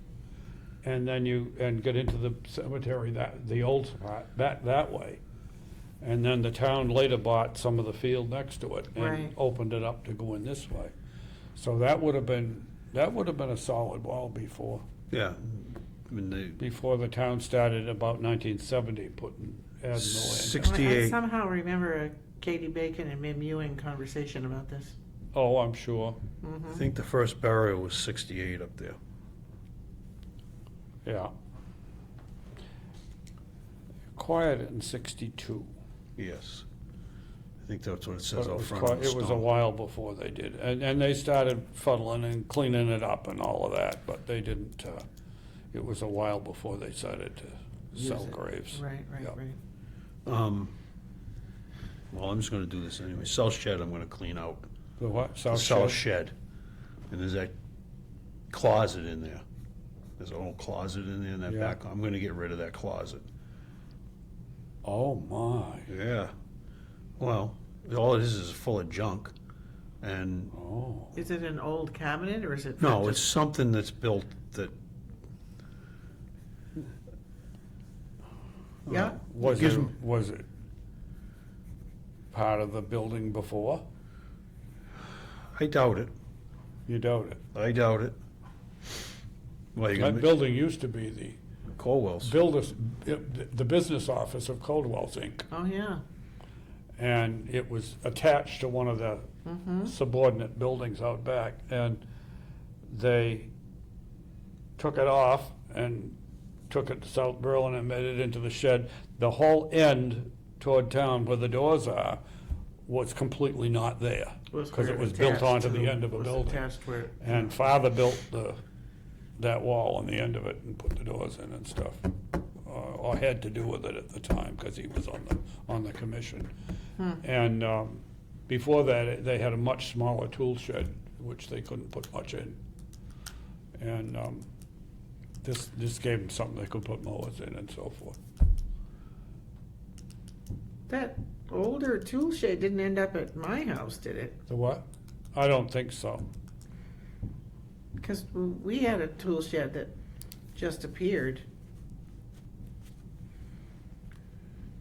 And then and get into the cemetery, the old spot, that way. And then the town later bought some of the field next to it Right. and opened it up to go in this way. So that would have been a solid wall before Yeah, the town started about 1970 adding the land. 68. I somehow remember a Katie Bacon and Mim Ewing conversation about this. Oh, I'm sure, I think the first burial was 68 up there. yeah. Acquired it in 62. Yes. I think that's what it says But out front of the it was a stone. while before they did. And they started fuddling and cleaning it up and all of that, but they didn't, it was a while before they started to Use sell it. graves. Right, right, Yeah. right. Well, I'm just gonna do this anyway. South shed I'm gonna clean out. The what, The South south Shed? shed. And there's that closet in there. There's an old closet in there in that Yeah. back. I'm gonna get rid of that closet. Oh, my, Yeah. Well, all it is full of junk. And, oh. Is it an old cabinet or is it? no, just- it's something that's built that, Yeah, gives 'em- Was it part of the building before? I doubt it. You doubt it. I doubt it. Well, you're That gonna, building used to be the Colwell's. the business office of Coldwell's Inc. oh, yeah. And it was attached to one of the subordinate buildings out back. And they took it off and took it to South Berlin and made it into the shed. The whole end toward town where the doors are was completely not there. Was Because where it was built attached onto to the end of a was building. attached where. And father built that wall on the end of it and put the doors in and stuff. Or had to do with it at the time, because he was on the commission. And before that, they had a much smaller tool shed, which they couldn't put much in. And this gave them something they could put mowers in and so forth. That older tool shed didn't end up at my house, did it? The what? I don't think so. Because we had a tool shed that just appeared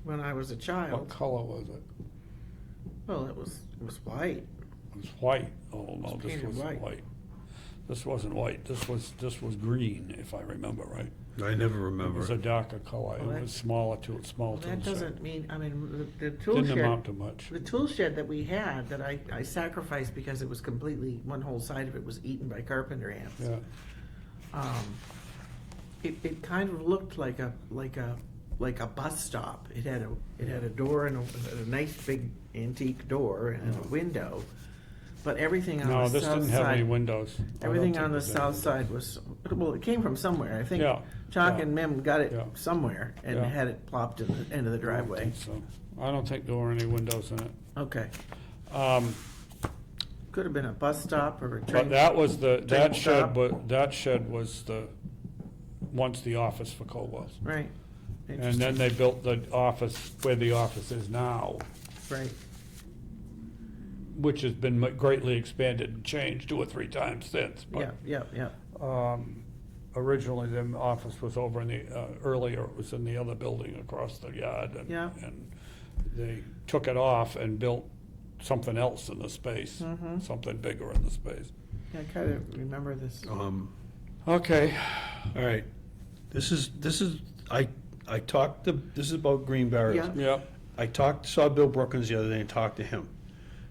when I was a What child. color was it? Well, it was white. It was white. Oh, no, It's this painted was white. white. This wasn't white. This was green, if I remember right. I never It remember. was a darker color. Well, It that- was small Well, tool that shed. doesn't mean, I mean, the tool Didn't amount shed, to much. the tool shed that we had, that I sacrificed because it was completely, one whole side of it was eaten by carpenter ants. Yeah, It kind of looked like a bus stop. It had a door and a nice big antique door and a window, but everything on no, the this south didn't have any side, windows. I don't everything think on the it did. south side was, well, it came from somewhere. I think Yeah, Chalk yeah. and Mim got it Yeah. somewhere and Yeah. had it plopped in the end of the I don't driveway. think so. I don't think there were any windows in it. Okay, Um, could have been a bus stop or a But train. that was train that stop. shed was once the office for Coldwell's. Right. And then they built the office where the office is now, Right. which has been greatly expanded and changed 2 or 3 times since. But, Yeah, yeah, yeah. originally the office was over in the, earlier it was in the other building across the yard. Yeah. And they took it off and built something else in the space, Mm-hmm. something bigger in the space. I kind of remember this. Okay. All right, this is, I talked to, this is about green burials. Yeah. Yeah, Saw Bill Brookins the other day and talked to him.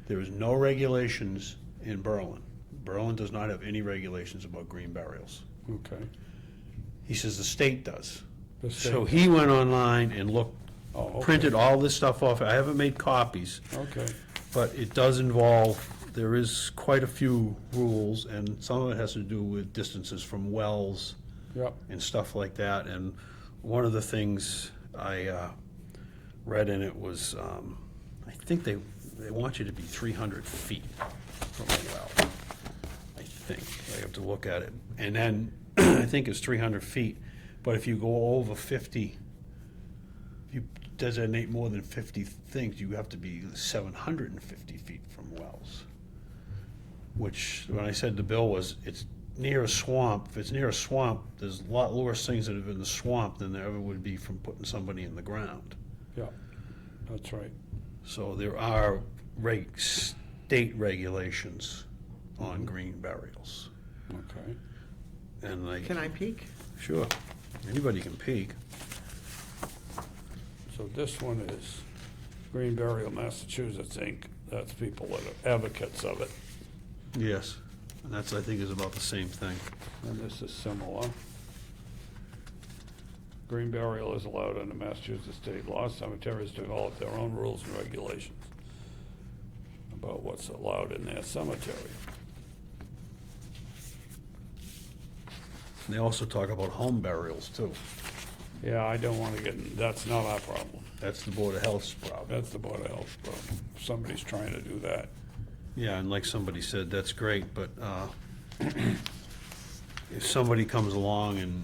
There is no regulations in Berlin. Berlin does not have any regulations about green burials. okay. He says the state does. The So state- he went online and looked, Oh, okay. printed all this stuff off. I haven't made copies, Okay, but it does involve, there is quite a few rules, and some of it has to do with distances from wells yep, and stuff like that. And one of the things I read in it was, I think they want you to be 300 feet from a well. I think, I have to look at it. And then, I think it's 300 feet, but if you go over 50, if you designate more than 50 things, you have to be 750 feet from wells. Which, when I said to Bill, was, it's near a swamp. If it's near a swamp, there's a lot worse things that have in the swamp than there ever would be from putting somebody in the ground. yeah, that's right. So there are state regulations on green burials. Okay. And like, Can I peek? sure, anybody can peek. So this one is Green Burial Massachusetts, Inc. That's people that are advocates of it. Yes, and that's, I think, is about the same thing. And this is similar. Green burial is allowed under Massachusetts state law. Cemeteries develop their own rules and regulations about what's allowed in their cemetery. And they also talk about home burials, too. Yeah, I don't want to get, that's not our problem. That's the Board of Health's problem. That's the Board of Health problem. Somebody's trying to do that. Yeah, and like somebody said, that's great, but if somebody comes along and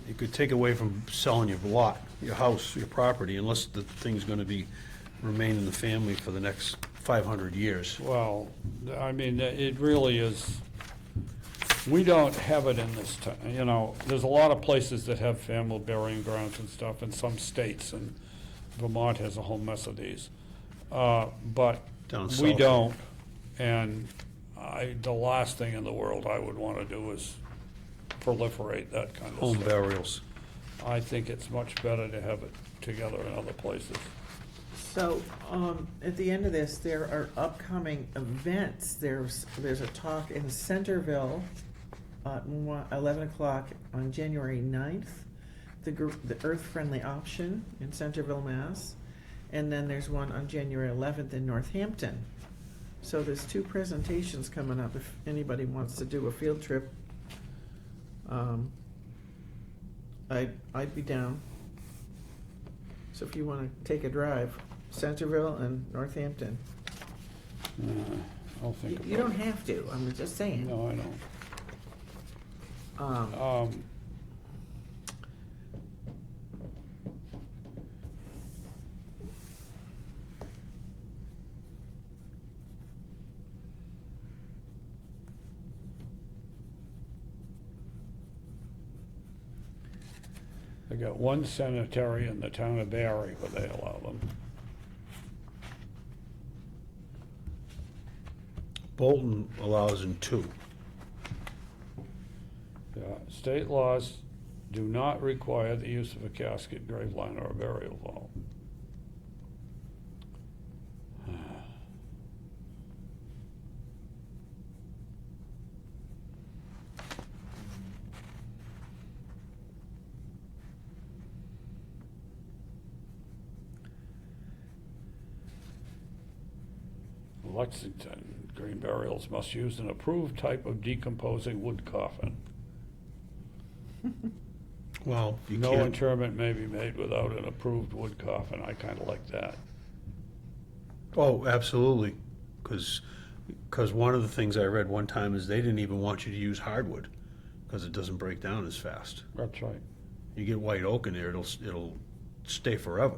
it could take away from selling your lot, your house, your property, unless the thing's gonna be, remain in the family for the next 500 years. Well, I mean, it really is, we don't have it in this town, you know, there's a lot of places that have family burying grounds and stuff in some states, and Vermont has a whole mess of these. But Down we south. don't, and the last thing in the world I would wanna do is proliferate that kind of Home stuff. burials. I think it's much better to have it together in other places. So, at the end of this, there are upcoming events. There's a talk in Centerville at 11 o'clock on January 9th, the Earth Friendly Option in Centerville, Mass. And then there's one on January 11th in Northampton. So there's two presentations coming up if anybody wants to do a field trip. I'd be down. So if you want to take a drive, Centerville and Northampton. I'll think about it. You don't have to, I'm just saying. No, I don't. They got one cemetery in the town of Barry where they allow them. Bolton allows in 2. Yeah, state laws do not require the use of a casket, grave line, or a burial vault. Lexington, green burials must use an approved type of decomposing wood coffin. Well, you No can't, interment may be made without an approved wood coffin. I kinda like that. oh, absolutely, because one of the things I read one time is they didn't even want you to use hardwood, because it doesn't break down as fast. That's right. You get white oak in there, it'll stay forever.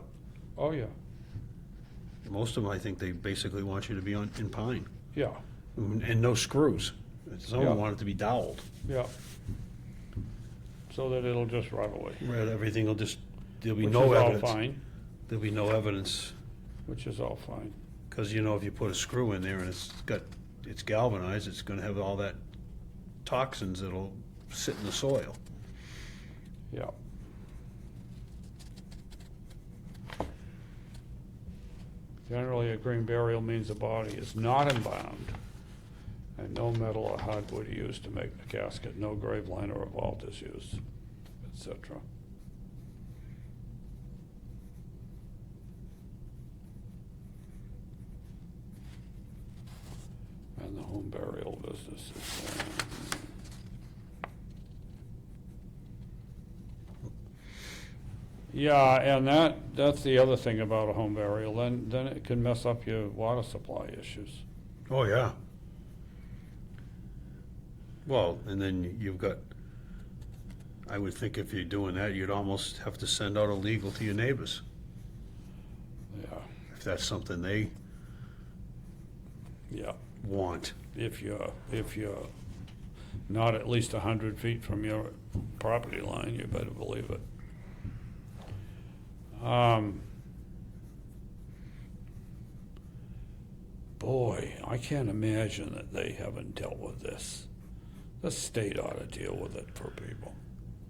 Oh, yeah, Most of them, I think they basically want you to be in pine, yeah, and no screws. Some of Yeah. them want it to be doweled. yeah. so that it'll just rot away. Right, everything will just, there'll be Which no is all evidence. fine, There'll be no evidence, which is all fine. because you know, if you put a screw in there and it's galvanized, it's gonna have all that toxins that'll sit in the soil. Yeah. Generally, a green burial means the body is not embalmed, and no metal or hardwood used to make the casket, no grave liner or vault is used, etc. And the home burial business is, yeah, and that's the other thing about a home burial, then it can mess up your water supply issues. Oh, yeah. Well, and then you've got, I would think if you're doing that, you'd almost have to send out a legal to your neighbors, Yeah, if that's something they yeah. want. If you're not at least 100 feet from your property line, you better believe it. Boy, I can't imagine that they haven't dealt with this. The state ought to deal with it for people.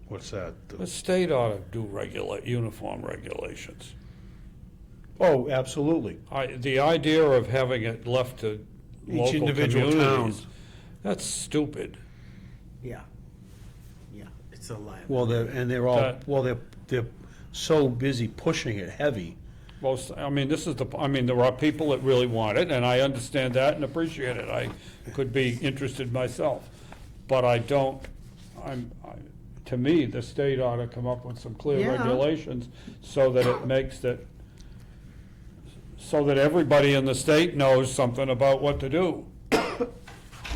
What's that? The state ought to do uniform regulations. Oh, absolutely. The idea of having it left to Each local individual communities, town. that's stupid. Yeah. Yeah, it's a liability. Well, they're all, That- well, they're so busy pushing it heavy. Most, I mean, there are people that really want it, and I understand that and appreciate it. I could be interested myself. But I don't, to me, the state ought to come up with some clear Yeah. regulations so that it makes that, so that everybody in the state knows something about what to do.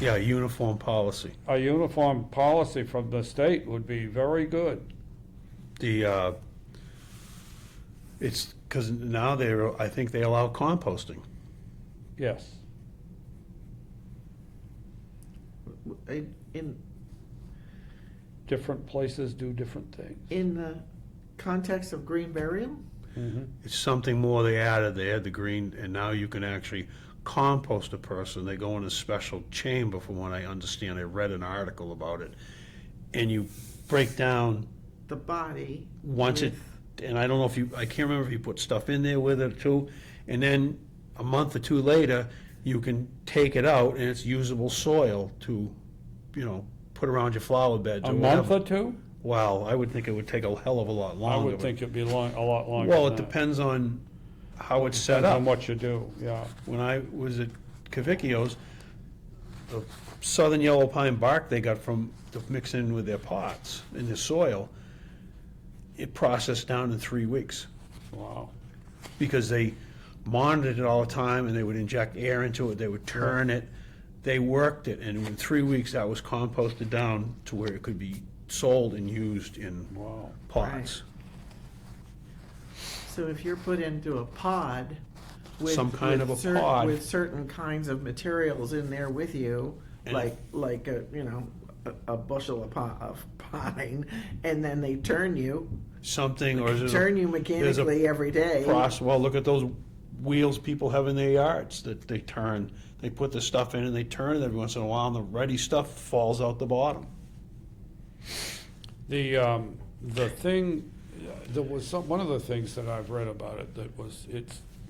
Yeah, uniform policy. A uniform policy from the state would be very good. It's, because now I think they allow composting. Yes. In Different places do different things. in the context of green burial, It's something more they added. They had the green, and now you can actually compost a person. They go in a special chamber, from what I understand. I read an article about it. And you break down the body. once it, with- and I don't know if I can't remember if you put stuff in there with it too. And then a month or two later, you can take it out and it's usable soil to, put around your flower beds A or month whatever. or two? Well, I would think it would take a hell of a lot I longer. would think it'd be a lot longer Well, than it that. depends on how it's set Depends up. on what you do, yeah. When I was at Cavicchio's, the southern yellow pine bark they got from the mix in with their pots in the soil, it processed down in 3 weeks Wow. because they monitored it all the time and they would inject air into it, they would turn it, they worked it, and in 3 weeks that was composted down to where it could be sold and used in Wow. pots. So if you're put into a pod with. Some kind with of a pod. With certain kinds of materials in there with you, And- like a bushel of pine, and then they turn you, Something, or is it turn you there's a mechanically every day. well, look at those wheels people have in their yards that they turn. They put the stuff in and they turn it every once in a while, and the ready stuff falls out the bottom. The thing, there was one of the things that I've read about it that was,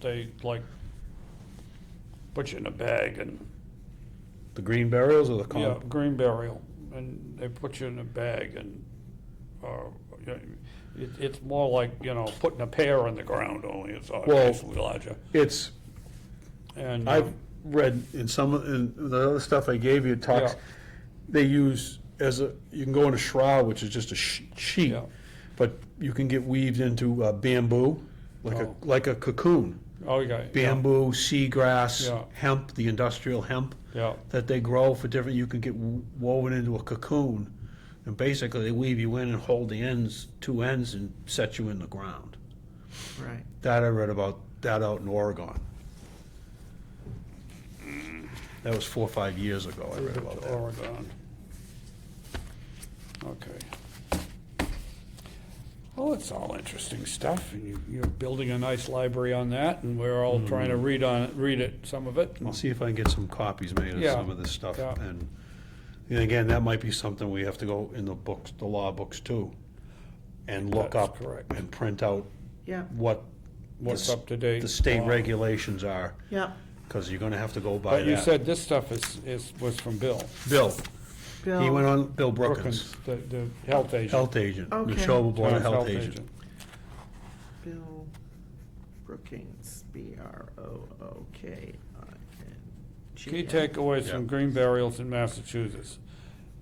they like put you in a bag and, The green burials or the yeah, green burial, and they put you in a bag and, it's more like, putting a pear in the ground, only it's obviously larger. It's, And, I've read in the other stuff I gave you, it talks, Yeah. they use you can go in a shroud, which is just a sheet, Yeah. but you can get weaved into bamboo, Oh. like a cocoon. oh, yeah. Bamboo, seagrass, Yeah. hemp, the industrial hemp Yeah, that they grow for different, you can get woven into a cocoon. And basically, they weave you in and hold the ends, 2 ends, and set you in the ground. Right. That I read about that out in Oregon. That was 4 or 5 years ago I read about to that. Oregon. Okay. Oh, it's all interesting stuff, and you're building a nice library on that, and we're all trying to read it, some of it. I'll see if I can get some copies made of Yeah, some of this stuff. yeah. And again, that might be something we have to go in the books, the law books too, and look That's up correct. and print out Yeah, what What's up to date? the state law. regulations are, yeah. because you're gonna have to go by But you that. said this stuff was from Bill Bill, he went Bill, on, Bill Brookins, the health agent. health agent, Okay. Neshoba Board of Town's Health agent. Bill Brookings, Brookins. Key takeaways Yeah. from green burials in Massachusetts.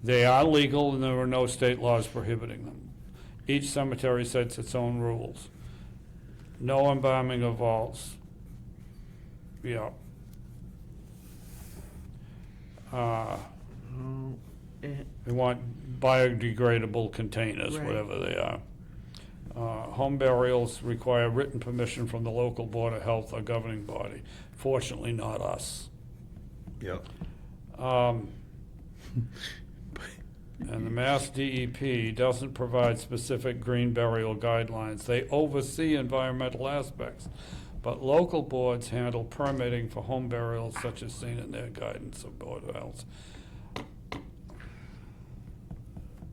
They are legal and there are no state laws prohibiting them. Each cemetery sets its own rules. No embalming of vaults. Yeah. They want biodegradable containers, Right. whatever they are. Home burials require written permission from the local Board of Health or governing body. Fortunately, not us. Yep. And the Mass DEP doesn't provide specific green burial guidelines. They oversee environmental aspects, but local boards handle permitting for home burials such as seen in their guidance of Board of Health.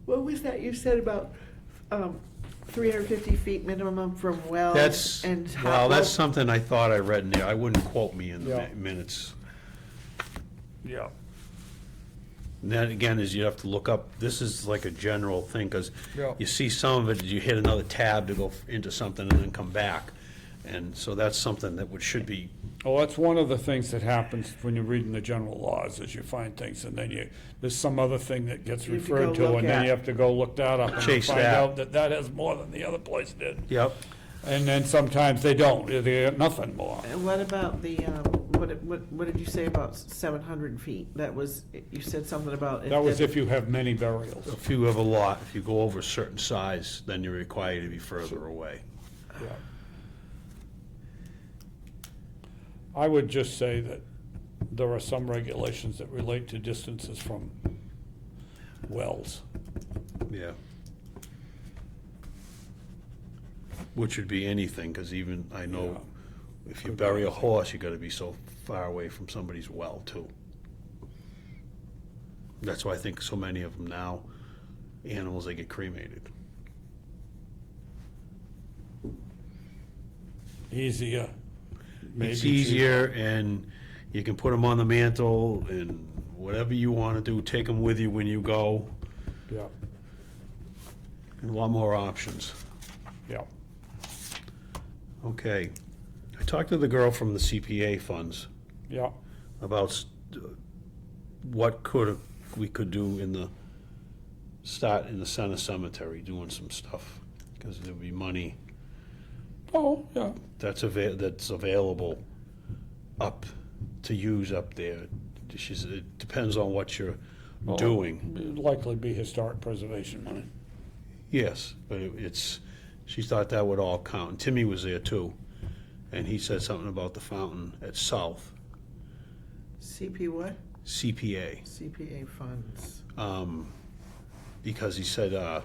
What was that you said about 350 feet minimum from wells That's, and hot well, that's wells? something I thought I read in there. I wouldn't quote me in the Yeah. minutes. Yeah. And that again is you have to look up, this is like a general thing, because Yeah. you see some of it, you hit another tab to go into something and then come back. And so that's something that should be, Well, that's one of the things that happens when you're reading the general laws, is you find things, and then there's some other thing that gets You have to referred go to, look and then at. you have to go look that up and Chase find that. out that that has more than the other place did. yep. And then sometimes they don't, they get nothing more. And what about the, what did you say about 700 feet? That was, you said something about. That was if you have many burials. If you have a lot, if you go over a certain size, then you're required to be further away. Yeah. I would just say that there are some regulations that relate to distances from wells. Yeah. Which would be anything, because even, I know, if you bury a horse, you gotta be so far away from somebody's well, too. That's why I think so many of them now, animals, they get cremated. Easier. maybe It's cheaper. easier, and you can put them on the mantle, and whatever you wanna do, take them with you when you go, Yeah, and a lot more options. yeah. Okay. I talked to the girl from the CPA funds Yeah, about what we could do in the center cemetery, doing some stuff, because there'd be money oh, yeah. that's available up to use up there. It depends on what you're Well, doing. it'd likely be historic preservation money. Yes, but she thought that would all count. And Timmy was there too, and he said something about the fountain at South, CP what? CPA. CPA funds. Because he said,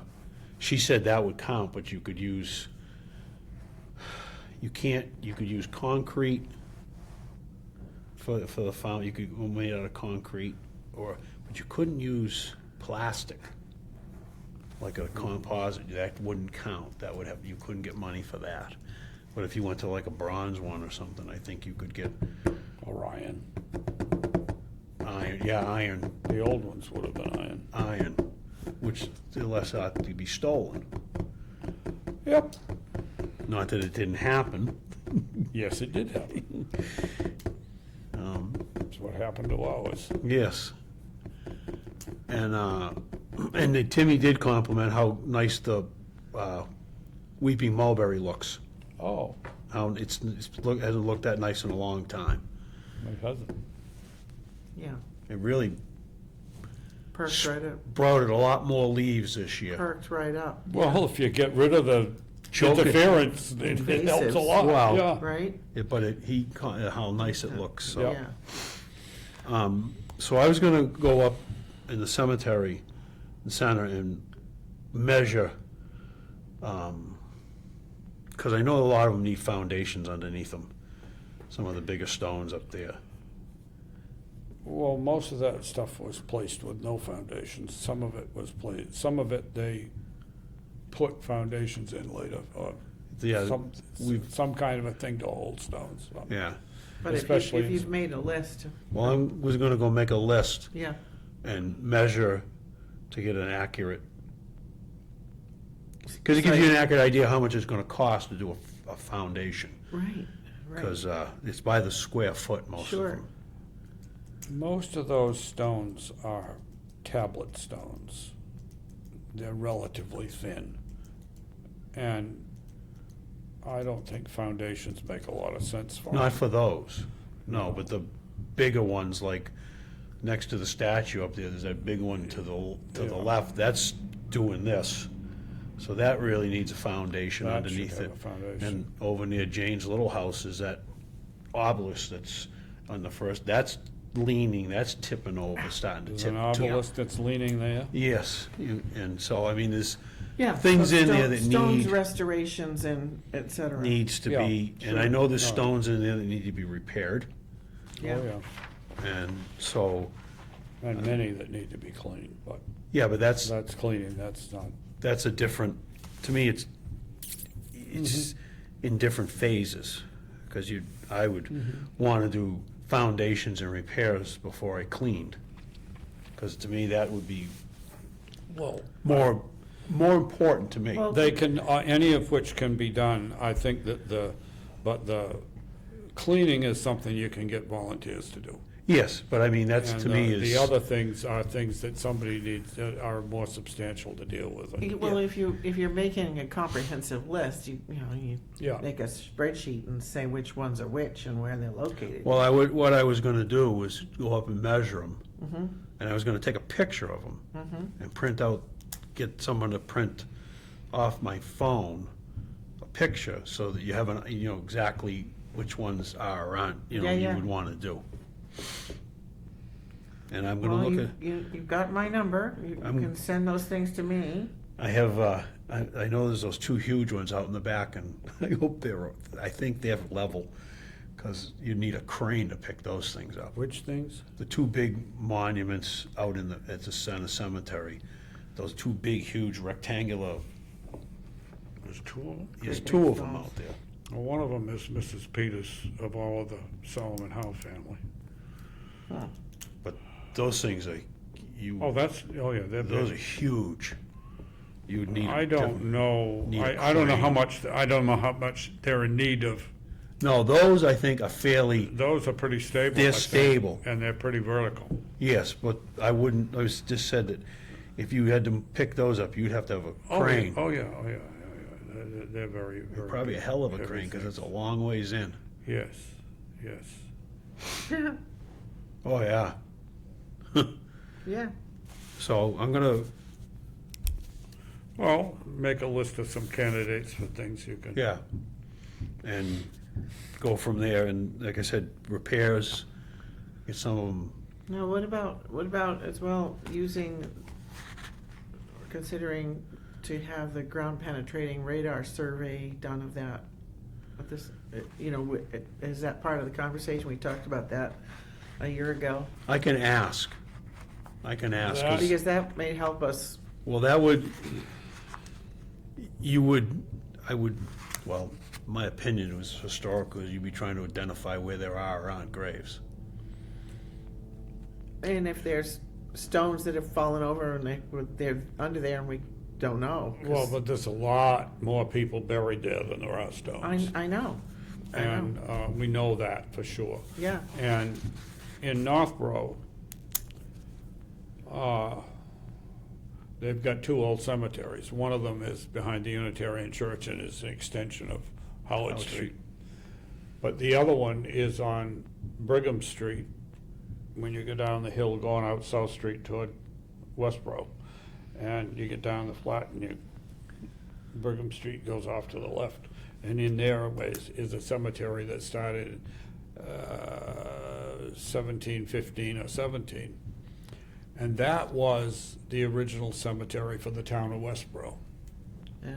she said that would count, but you could use, you could use concrete for the fountain, you could, made out of concrete, but you couldn't use plastic, like a composite, that wouldn't count, you couldn't get money for that. But if you went to like a bronze one or something, I think you could get Orion. iron, The old ones would have been iron. which still less ought to be stolen. Yep. Not that it didn't happen. Yes, it did happen. That's what happened to ours. Yes. And Timmy did compliment how nice the Weeping Mulberry looks. Oh, How hasn't looked that nice in a long time. my cousin. Yeah, It really perked right up, brought it a lot more leaves this year. perked right up. Well, if you get rid of the Choking. interference, it helps a Invasives. lot, Wow. yeah. Right? How nice it looks, so. Yeah. So I was gonna go up in the cemetery, the center, and measure, because I know a lot of them need foundations underneath them, some of the bigger stones up there. Well, most of that stuff was placed with no foundations. Some of it was placed, some of it they put foundations in later, or Yeah, some kind of a thing to hold stones. yeah. But Especially if in- you've made a list, Well, I was gonna go make a list yeah, and measure to get an accurate, because it gives you an accurate idea how much it's gonna cost to do a foundation. right, right. Because it's by the square foot, most of Sure. them. Most of those stones are tablet stones. They're relatively thin. And I don't think foundations make a lot of sense for Not them. for those, no, but the bigger ones, like next to the statue up there, there's that big one to the Yeah. left, that's doing this. So that really needs a foundation That should underneath have it. a foundation. And over near Jane's Little House is that obelisk that's on the first, that's leaning, that's tipping over, starting to There's tip. an obelisk that's leaning there. Yes, and so, I mean, there's Yeah. things so in there that Stones, need- restorations and et cetera. needs to Yeah, be, and I sure. know there's No. stones in there that need to be repaired, Yeah. Oh, yeah. and so, And many that need to be cleaned, but yeah, but that's cleaning, that's not, a different, to me, it's Mm-hmm. in different phases, because I would Mm-hmm. want to do foundations and repairs before I cleaned, because to me, that would be well, more important to me. Well- they can, any of which can be done. I think that but the cleaning is something you can get volunteers to do. Yes, but I mean, that's, And, to me, The is, other things are things that somebody needs, that are more substantial to deal with. Well, if you're making a comprehensive list, you Yeah. make a spreadsheet and say which ones are which and where they're located. well, what I was gonna do was go up and measure them, Mm-hmm. and I was gonna take a picture of them, and print out, get someone to print off my phone a picture, so that you have exactly which ones are around, Yeah, you yeah. would wanna do. And I'm gonna Well, look at, you've got my number. You I'm- can send those things to me. I have, I know there's those two huge ones out in the back, and I think they're level, because you need a crane to pick those things up. Which things? The two big monuments out at the center cemetery, those two big, huge rectangular, There's two of them? there's Big two of them stones. out there. Well, one of them is Mrs. Peters of all of the Solomon Howe family. Huh. But those things Oh, are they're those are big. huge. You would need. I don't know, need a I don't know how crane. I don't know how much they're in need of. No, those I think are fairly, Those are pretty stable. They're I think, stable. And they're pretty vertical. yes, but I just said that if you had to pick those up, you'd have to have a crane. Oh, yeah. They're very, very. Probably a big, hell of a heavy crane, because things. it's a long ways in. Yes, yes. Oh, yeah. Yeah. So I'm gonna, Well, make a list of some candidates for things you can. yeah, and go from there, and like I said, repairs, get some of them, Now, what about as well considering to have the ground penetrating radar survey done of that? Of this, is that part of the conversation? We talked about that a year ago. I can ask, 'cause- Because that may help us. well, well, my opinion was historically, you'd be trying to identify where there are around graves. And if there's stones that have fallen over and they're under there and we don't know. 'cause Well, but there's a lot more people buried there than there are stones. I know. And we know that for sure. Yeah. And in Northborough, they've got two old cemeteries. One of them is behind the Unitarian Church and is an extension of Howard Street. But the other one is on Brigham Street, when you go down the hill going out South Street toward Westboro. And you get down the flat and Brigham Street goes off to the left. And in there is a cemetery that started 1715 or 17. And that was the original cemetery for the town of Westboro. Oh,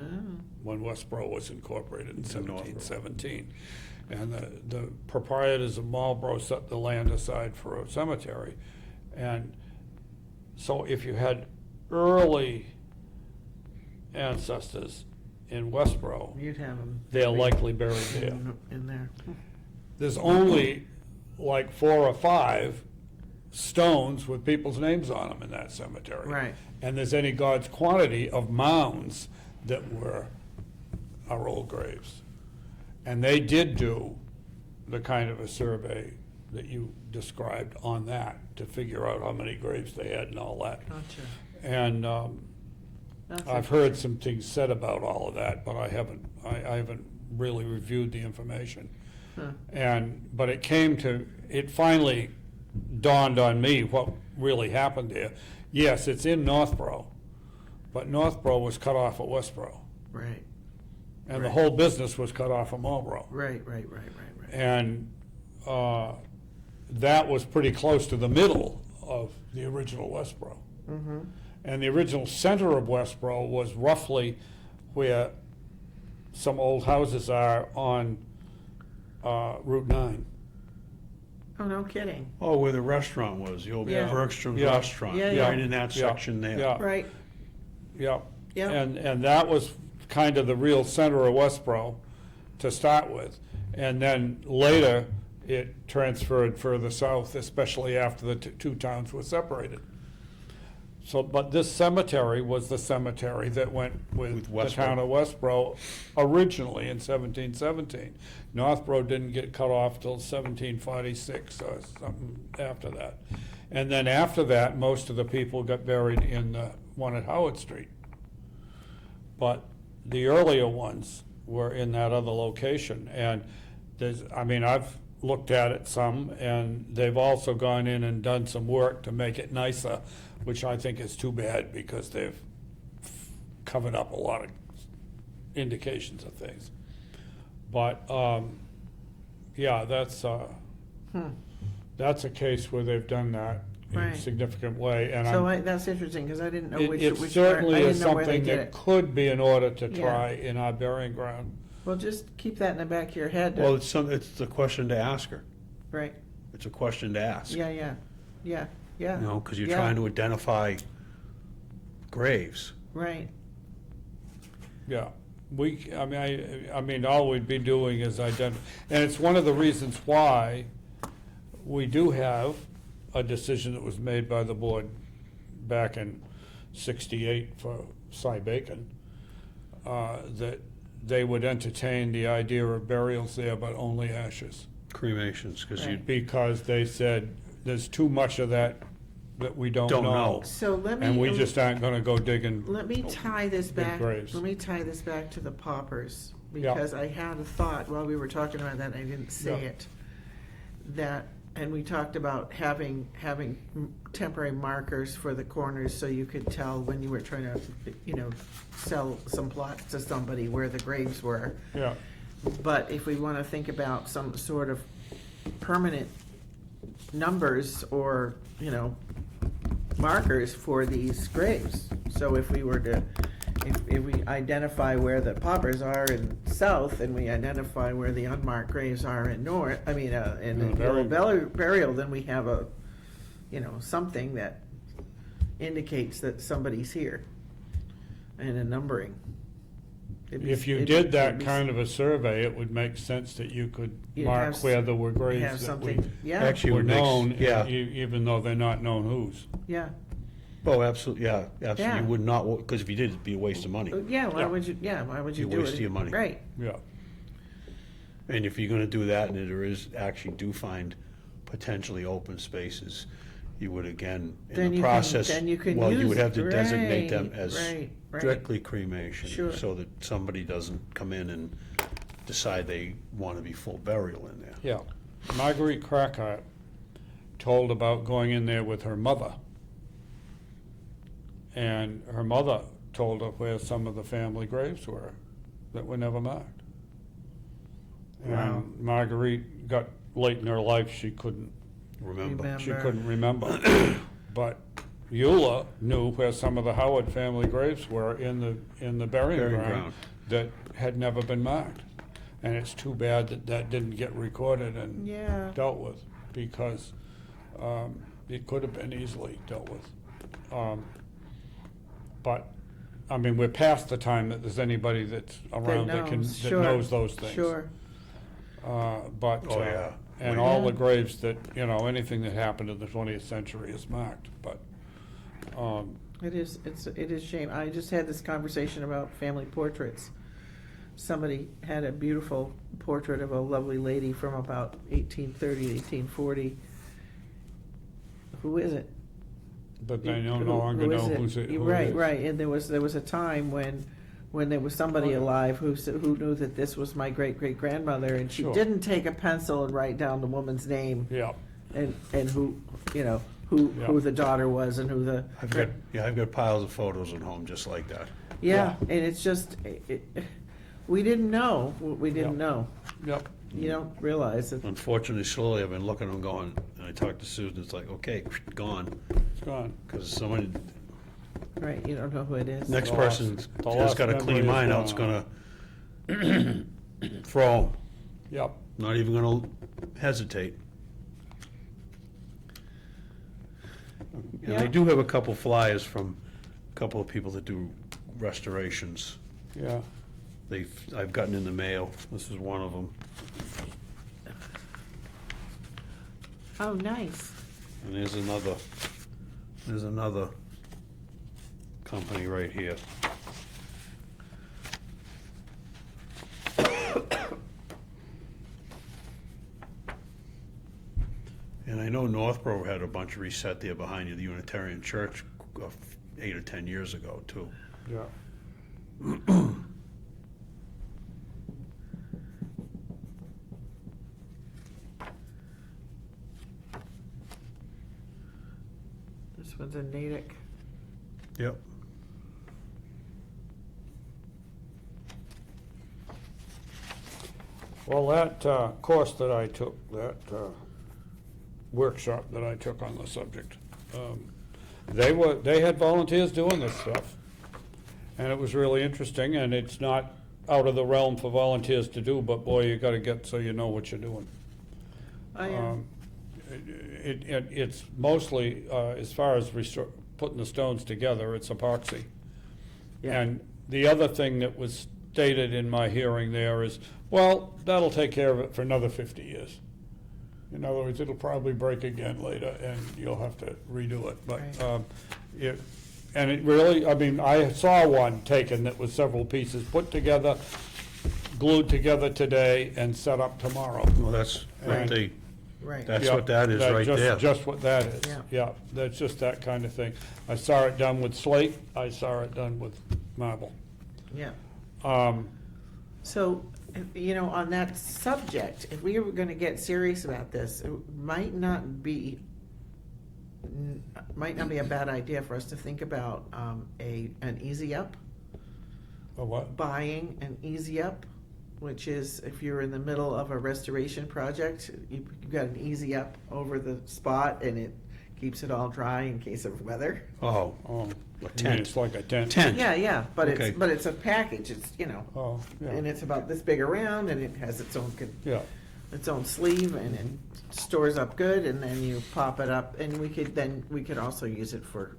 when Westboro was incorporated in Northborough. 1717. And the proprietors of Marlboro set the land aside for a cemetery. And so if you had early ancestors in Westboro, you'd have them. they're likely buried there. In there. There's only like 4 or 5 stones with people's names on them in that cemetery. Right. And there's any God's quantity of mounds that were our old graves. And they did do the kind of a survey that you described on that to figure out how many graves they had and all that. Gotcha. And That's I've heard some things said about all of that, but I haven't really reviewed the information. Huh. But it finally dawned on me what really happened there. Yes, it's in Northborough, but Northborough was cut off at Westboro, Right, and the Right. whole business was cut off at Marlboro. right. And that was pretty close to the middle of the original Westboro. Mm-hmm. And the original center of Westboro was roughly where some old houses are on Route 9. Oh, no kidding. Oh, where the restaurant was, the old Yeah. Bergstrom's Yeah. restaurant, Yeah, yeah. right in that Yeah. section there. Yeah. Right, Yeah. Yeah. And that was kind of the real center of Westboro to start with. And then later, it transferred further south, especially after the two towns were separated. So, but this cemetery was the cemetery that went with the Westboro. town of Westboro originally in 1717. Northborough didn't get cut off till 1746 or something after that. And then after that, most of the people got buried in the one at Howard Street. But the earlier ones were in that other location. And I've looked at it some, and they've also gone in and done some work to make it nicer, which I think is too bad because they've covered up a lot of indications of things. But, yeah, that's a case where they've done that in a Right. significant way. And so that's interesting, because I didn't know which it part, certainly I is didn't know where they something did that it. could be in order to Yeah. try in our burying ground. Well, just keep that in the back of your head. Well, it's a question to ask her. Right, It's a question to ask. yeah. You know, because you're Yeah. trying to identify graves. Right, Yeah, all we'd be doing is identify, and it's one of the reasons why we do have a decision that was made by the board back in '68 for Cy Bacon, that they would entertain the idea of burials there, but only ashes. Cremations, because you, Right. Because they said there's too much of that we don't Don't know. know. so let me. And we just aren't gonna go digging. Let me tie this Big back, graves. let me tie this back to the paupers, Yeah. because I had a thought while we were talking about that, and I didn't say Yeah. it. That, and we talked about having temporary markers for the corners, so you could tell when you were trying to, sell some plots to somebody where the graves were. Yeah, But if we wanna think about some sort of permanent numbers or, markers for these graves. So if we were to, if we identify where the paupers are in south, and we identify where the unmarked graves are in north, in the burial, then we have a, something that indicates that somebody's here, and a numbering. if you did that kind of a survey, it would make sense that you could You'd mark have where there were have graves that something, yeah, actually were would make, known, yeah. even though they're not known whose. yeah. Oh, absolutely, yeah, absolutely. Yeah. You would not, because if you did, it'd be a waste of money. Yeah, why Yeah. would you, why would you You do it? waste your money. Right, Yeah, And if you're gonna do that, and there is, actually do find potentially open spaces, you would again, Then in you the can- process, then you can well, you use- would have to designate them right, as right. strictly cremation. Sure. So that somebody doesn't come in and decide they wanna be full burial in there. yeah. Marguerite Crackart told about going in there with her mother. And her mother told her where some of the family graves were that were never marked. Wow. And Marguerite got late in her life, she couldn't Remember? remember. But, Eula knew where some of the Howard family graves were in the burying Burying ground ground. that had never been marked. And it's too bad that that didn't get recorded and Yeah. dealt with, because it could have been easily dealt with. But, I mean, we're past the time that there's anybody that's around that Sure, knows those things. Sure. But, Oh, yeah. and all the graves that, anything that happened in the 20th century is marked, but, It is a shame. I just had this conversation about family portraits. Somebody had a beautiful portrait of a lovely lady from about 1830, 1840. Who is it? but they no Who- longer who know is it? who's it. who it Right, is. right, and there was a time when there was somebody Oh, yeah. alive who knew that this was my great-great-grandmother, and she Sure. didn't take a pencil and write down the woman's name Yeah, and who, Yeah. who the daughter was and who the. I've got piles of photos at home just like that. Yeah, and it's just, we didn't know what we didn't Yeah. know. yep, You don't realize it. Unfortunately, slowly I've been looking and going, and I talked to Susan, it's like, okay, gone, it's gone. because someone, Right, you don't know who it is. next The person lost- the has lost got a memory clean is mind out, it's gone. gonna throw 'em. Yep, Not even gonna hesitate. And I Yeah. do have a couple flyers from a couple of people that do restorations. yeah, I've gotten in the mail. This is one of them. Oh, nice. And there's another company right here. And I know Northborough had a bunch reset there behind you, the Unitarian Church, 8 or 10 years ago, too. yeah. This one's a Natick. Yep. Well, that course that I took, that workshop that I took on the subject, they had volunteers doing this stuff. And it was really interesting, and it's not out of the realm for volunteers to do, but boy, you gotta get so you know what you're doing. I am. It's mostly, as far as putting the stones together, it's epoxy. Yeah. And the other thing that was stated in my hearing there is, well, that'll take care of it for another 50 years. In other words, it'll probably break again later, and you'll have to redo it. But Right. it really, I mean, I saw one taken that was several pieces put together, glued together today, and set up tomorrow. Well, that's Right. what they, Right. that's Yeah, what that is right there. Just what that is. Yeah. Yeah, that's just that kind of thing. I saw it done with slate, I saw it done with marble. Yeah. Um, So, on that subject, if we were gonna get serious about this, it might not be a bad idea for us to think about an easy up, a what? buying an easy up, which is if you're in the middle of a restoration project, you've got an easy up over the spot and it keeps it all dry in case of weather. Oh, Oh, a you mean tent. it's like a tent? Tent. Yeah, but Okay. it's a package, it's, Oh, and yeah, it's about this big around and it has its own yeah, sleeve and it stores up good, and then you pop it up, and we could also use it for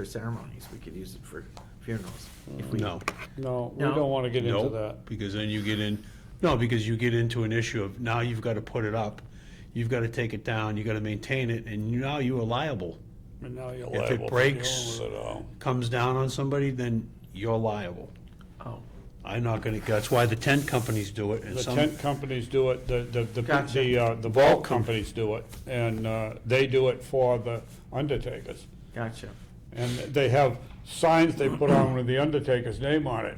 ceremonies. We could use it for funerals. If we- No. no, we No? don't wanna get into Nope, that. because then you get because you get into an issue of now you've got to put it up, you've got to take it down, you got to maintain it, and now you are liable. And now you're If it liable for breaks- dealing with it all. Comes down on somebody, then you're liable. Oh, I'm not gonna, that's why the tent companies do it, and The some, tent companies do it, Gotcha. the vault companies do it, and they do it for the undertakers. gotcha. And they have signs they put on with the undertaker's name on it,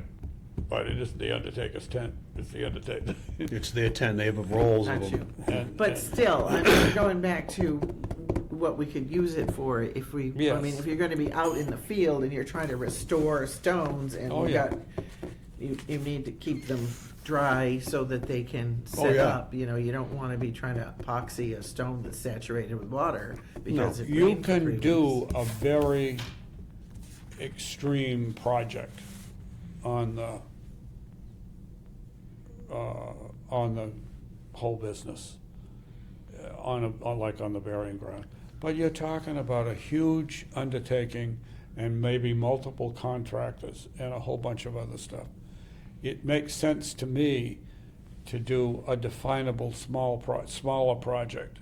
but it isn't the undertaker's tent, it's the undertaker. it's their tent, they have rolls of Got you. them. And- But and- still, I mean, going back to what we could use it for, if we, I Yes. mean, if you're gonna be out in the field and you're trying to restore stones and Oh, we've yeah. got, you need to keep them dry so that they can Oh, set yeah. up. You know, you don't wanna be trying to epoxy a stone that's saturated with water because it You rained for 3 can do weeks. a very extreme project on the whole business, like on the burying ground. But you're talking about a huge undertaking and maybe multiple contractors and a whole bunch of other stuff. It makes sense to me to do a definable smaller project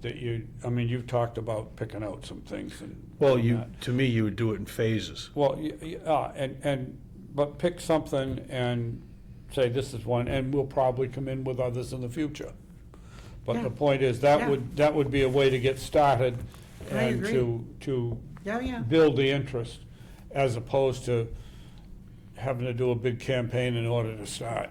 that you've talked about picking out some things and. Well, and that. to me, you would do it in phases. Well, but pick something and say this is one, and we'll probably come in with others in the future. But Yeah. the point is, Yeah. that would be a way to get started I and agree. to Yeah. build the interest, as opposed to having to do a big campaign in order to start.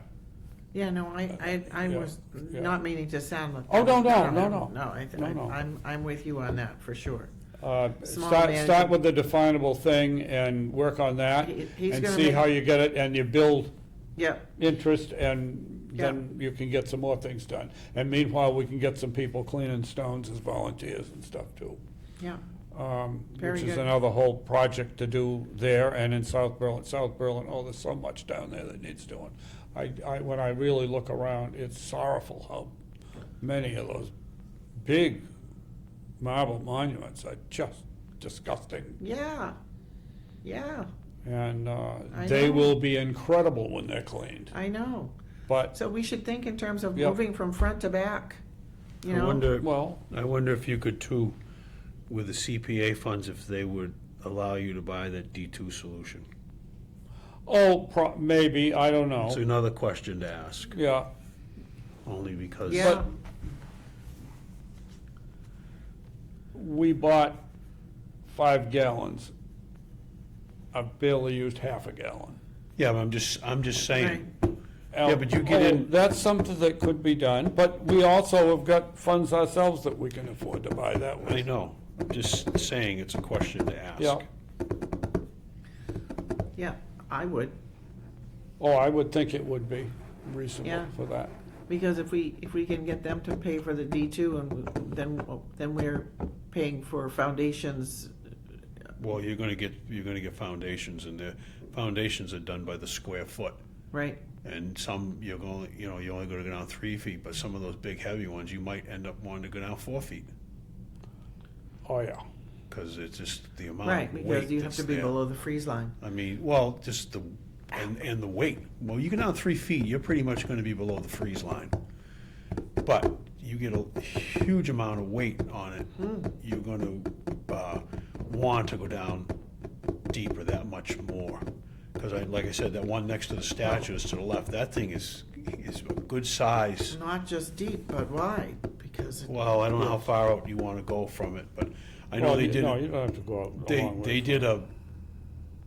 Yeah, no, I Yeah, was yeah. not meaning to sound like. Oh, no. No, No, no. I'm with you on that, for sure. Small Start management. with the definable thing and work on that, He's and gonna see make- how you get it, and you build Yeah, interest, and then you can get some more things done. And meanwhile, we can get some people cleaning stones as volunteers and stuff too. yeah, Which Very is good. another whole project to do there and in South Berlin. Oh, there's so much down there that needs doing. When I really look around, it's sorrowful how many of those big marble monuments are just disgusting. yeah, yeah, And I they know. will be incredible when they're cleaned. I know. But, So we should think in terms of Yep. moving from front to back, you I know? well, wonder if you could too, with the CPA funds, if they would allow you to buy that D2 solution. maybe, I don't know. It's another question to ask, Yeah, only because. Yeah, we bought 5 gallons. I've barely used half a gallon. Yeah, but I'm just saying. right, Yeah, but you get in- That's something that could be done, but we also have got funds ourselves that we can afford to buy that I with. know, I'm just saying it's a question to ask. Yeah. yeah, I would, Oh, I would think it would be Yeah. reasonable for that. because if we can get them to pay for the D2 and then we're paying for foundations, Well, you're gonna get foundations, and the foundations are done by the square foot. right? And some, you're only gonna go down 3 feet, but some of those big heavy ones, you might end up wanting to go down 4 feet. Oh, yeah. Cause it's just the amount Right, of because weight you have that's to be there. below the freeze line. I mean, well, just and the weight. Well, you get down 3 feet, you're pretty much gonna be below the freeze line. But you get a huge amount of weight on it, you're gonna, want to go down deeper that much more. Cause like I said, that one next to the statues to the left, that thing is a good size. Not just deep, but wide, because, Well, I don't know how far out you wanna go from it, but I know Well, they did. No, you don't have to go out a They, long they way. did a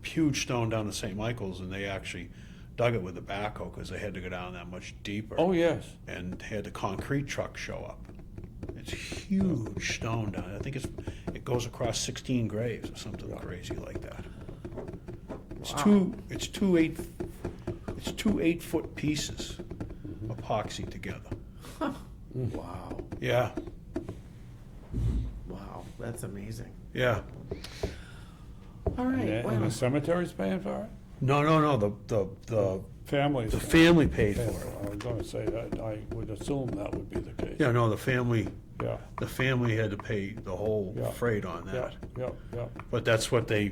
huge stone down to St. Michael's, and they actually dug it with a backhoe, because they had to go down that much deeper. Oh, yes. And had the concrete truck show up. It's a huge stone down, I think it goes across 16 graves or something crazy like that. It's two 8-foot pieces epoxy together. Wow. Yeah, wow, that's amazing. yeah. All right, And well, the cemetery's paying for it? No, the Families. family paid paying for it. I was gonna say that, I would assume that would be the case. Yeah, no, the family Yeah, had to pay the whole Yeah. freight on yeah, that. yeah. But that's what the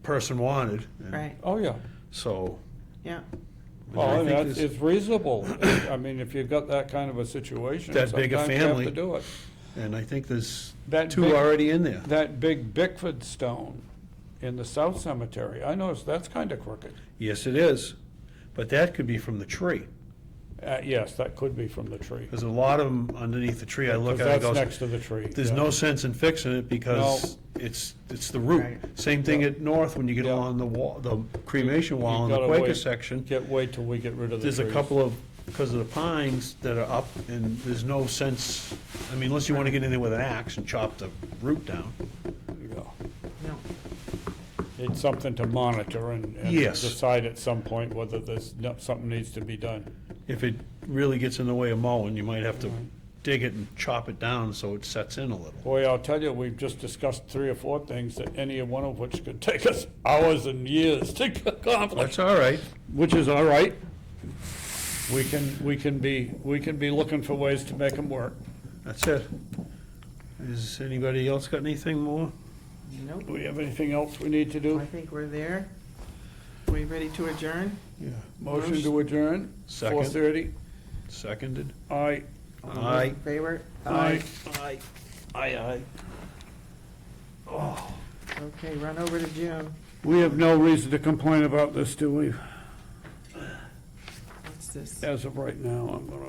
person wanted. and right, Oh, yeah. So, yeah, Well, I and think that's, this- it's reasonable. I mean, if you've got that kind of a situation, That big a sometimes you have family. to do it. and I think there's That 2 big- already in there. That big Bickford stone in the South Cemetery, I noticed that's kind of crooked. Yes, it is. But that could be from the tree. Yes, that could be from the tree. There's a lot of them underneath the tree. I look Because at it, that's goes, next to the tree. there's yeah. no sense in fixing it because it's the root. Right. Same thing Yeah. at north when you get Yeah. along the wall, the cremation wall in You the gotta Quaker wait- section. Wait till we get rid of the trees. There's a couple of, because of the pines that are up, and there's no sense, I mean, unless you want to get in there with an axe and chop the root down. Yeah. no, it's something to monitor and Yes. decide at some point whether something needs to be done. If it really gets in the way of mowing, you might have to dig it and chop it down so it sets in a little. Boy, I'll tell you, we've just discussed 3 or 4 things that any one of which could take us hours and years to accomplish, That's all right. which is all right. We can be looking for ways to make them work. That's it. Has anybody else got anything more? Nope, Do we have anything else we need to I do? think we're there. We ready to adjourn? Yeah. Motion to adjourn, Second. 4:30. Seconded? Aye. All those Aye. in favor? Aye. Aye. Aye, aye. Okay, run over to June. We have no reason to complain about this, do we? What's this? As of right now, I'm gonna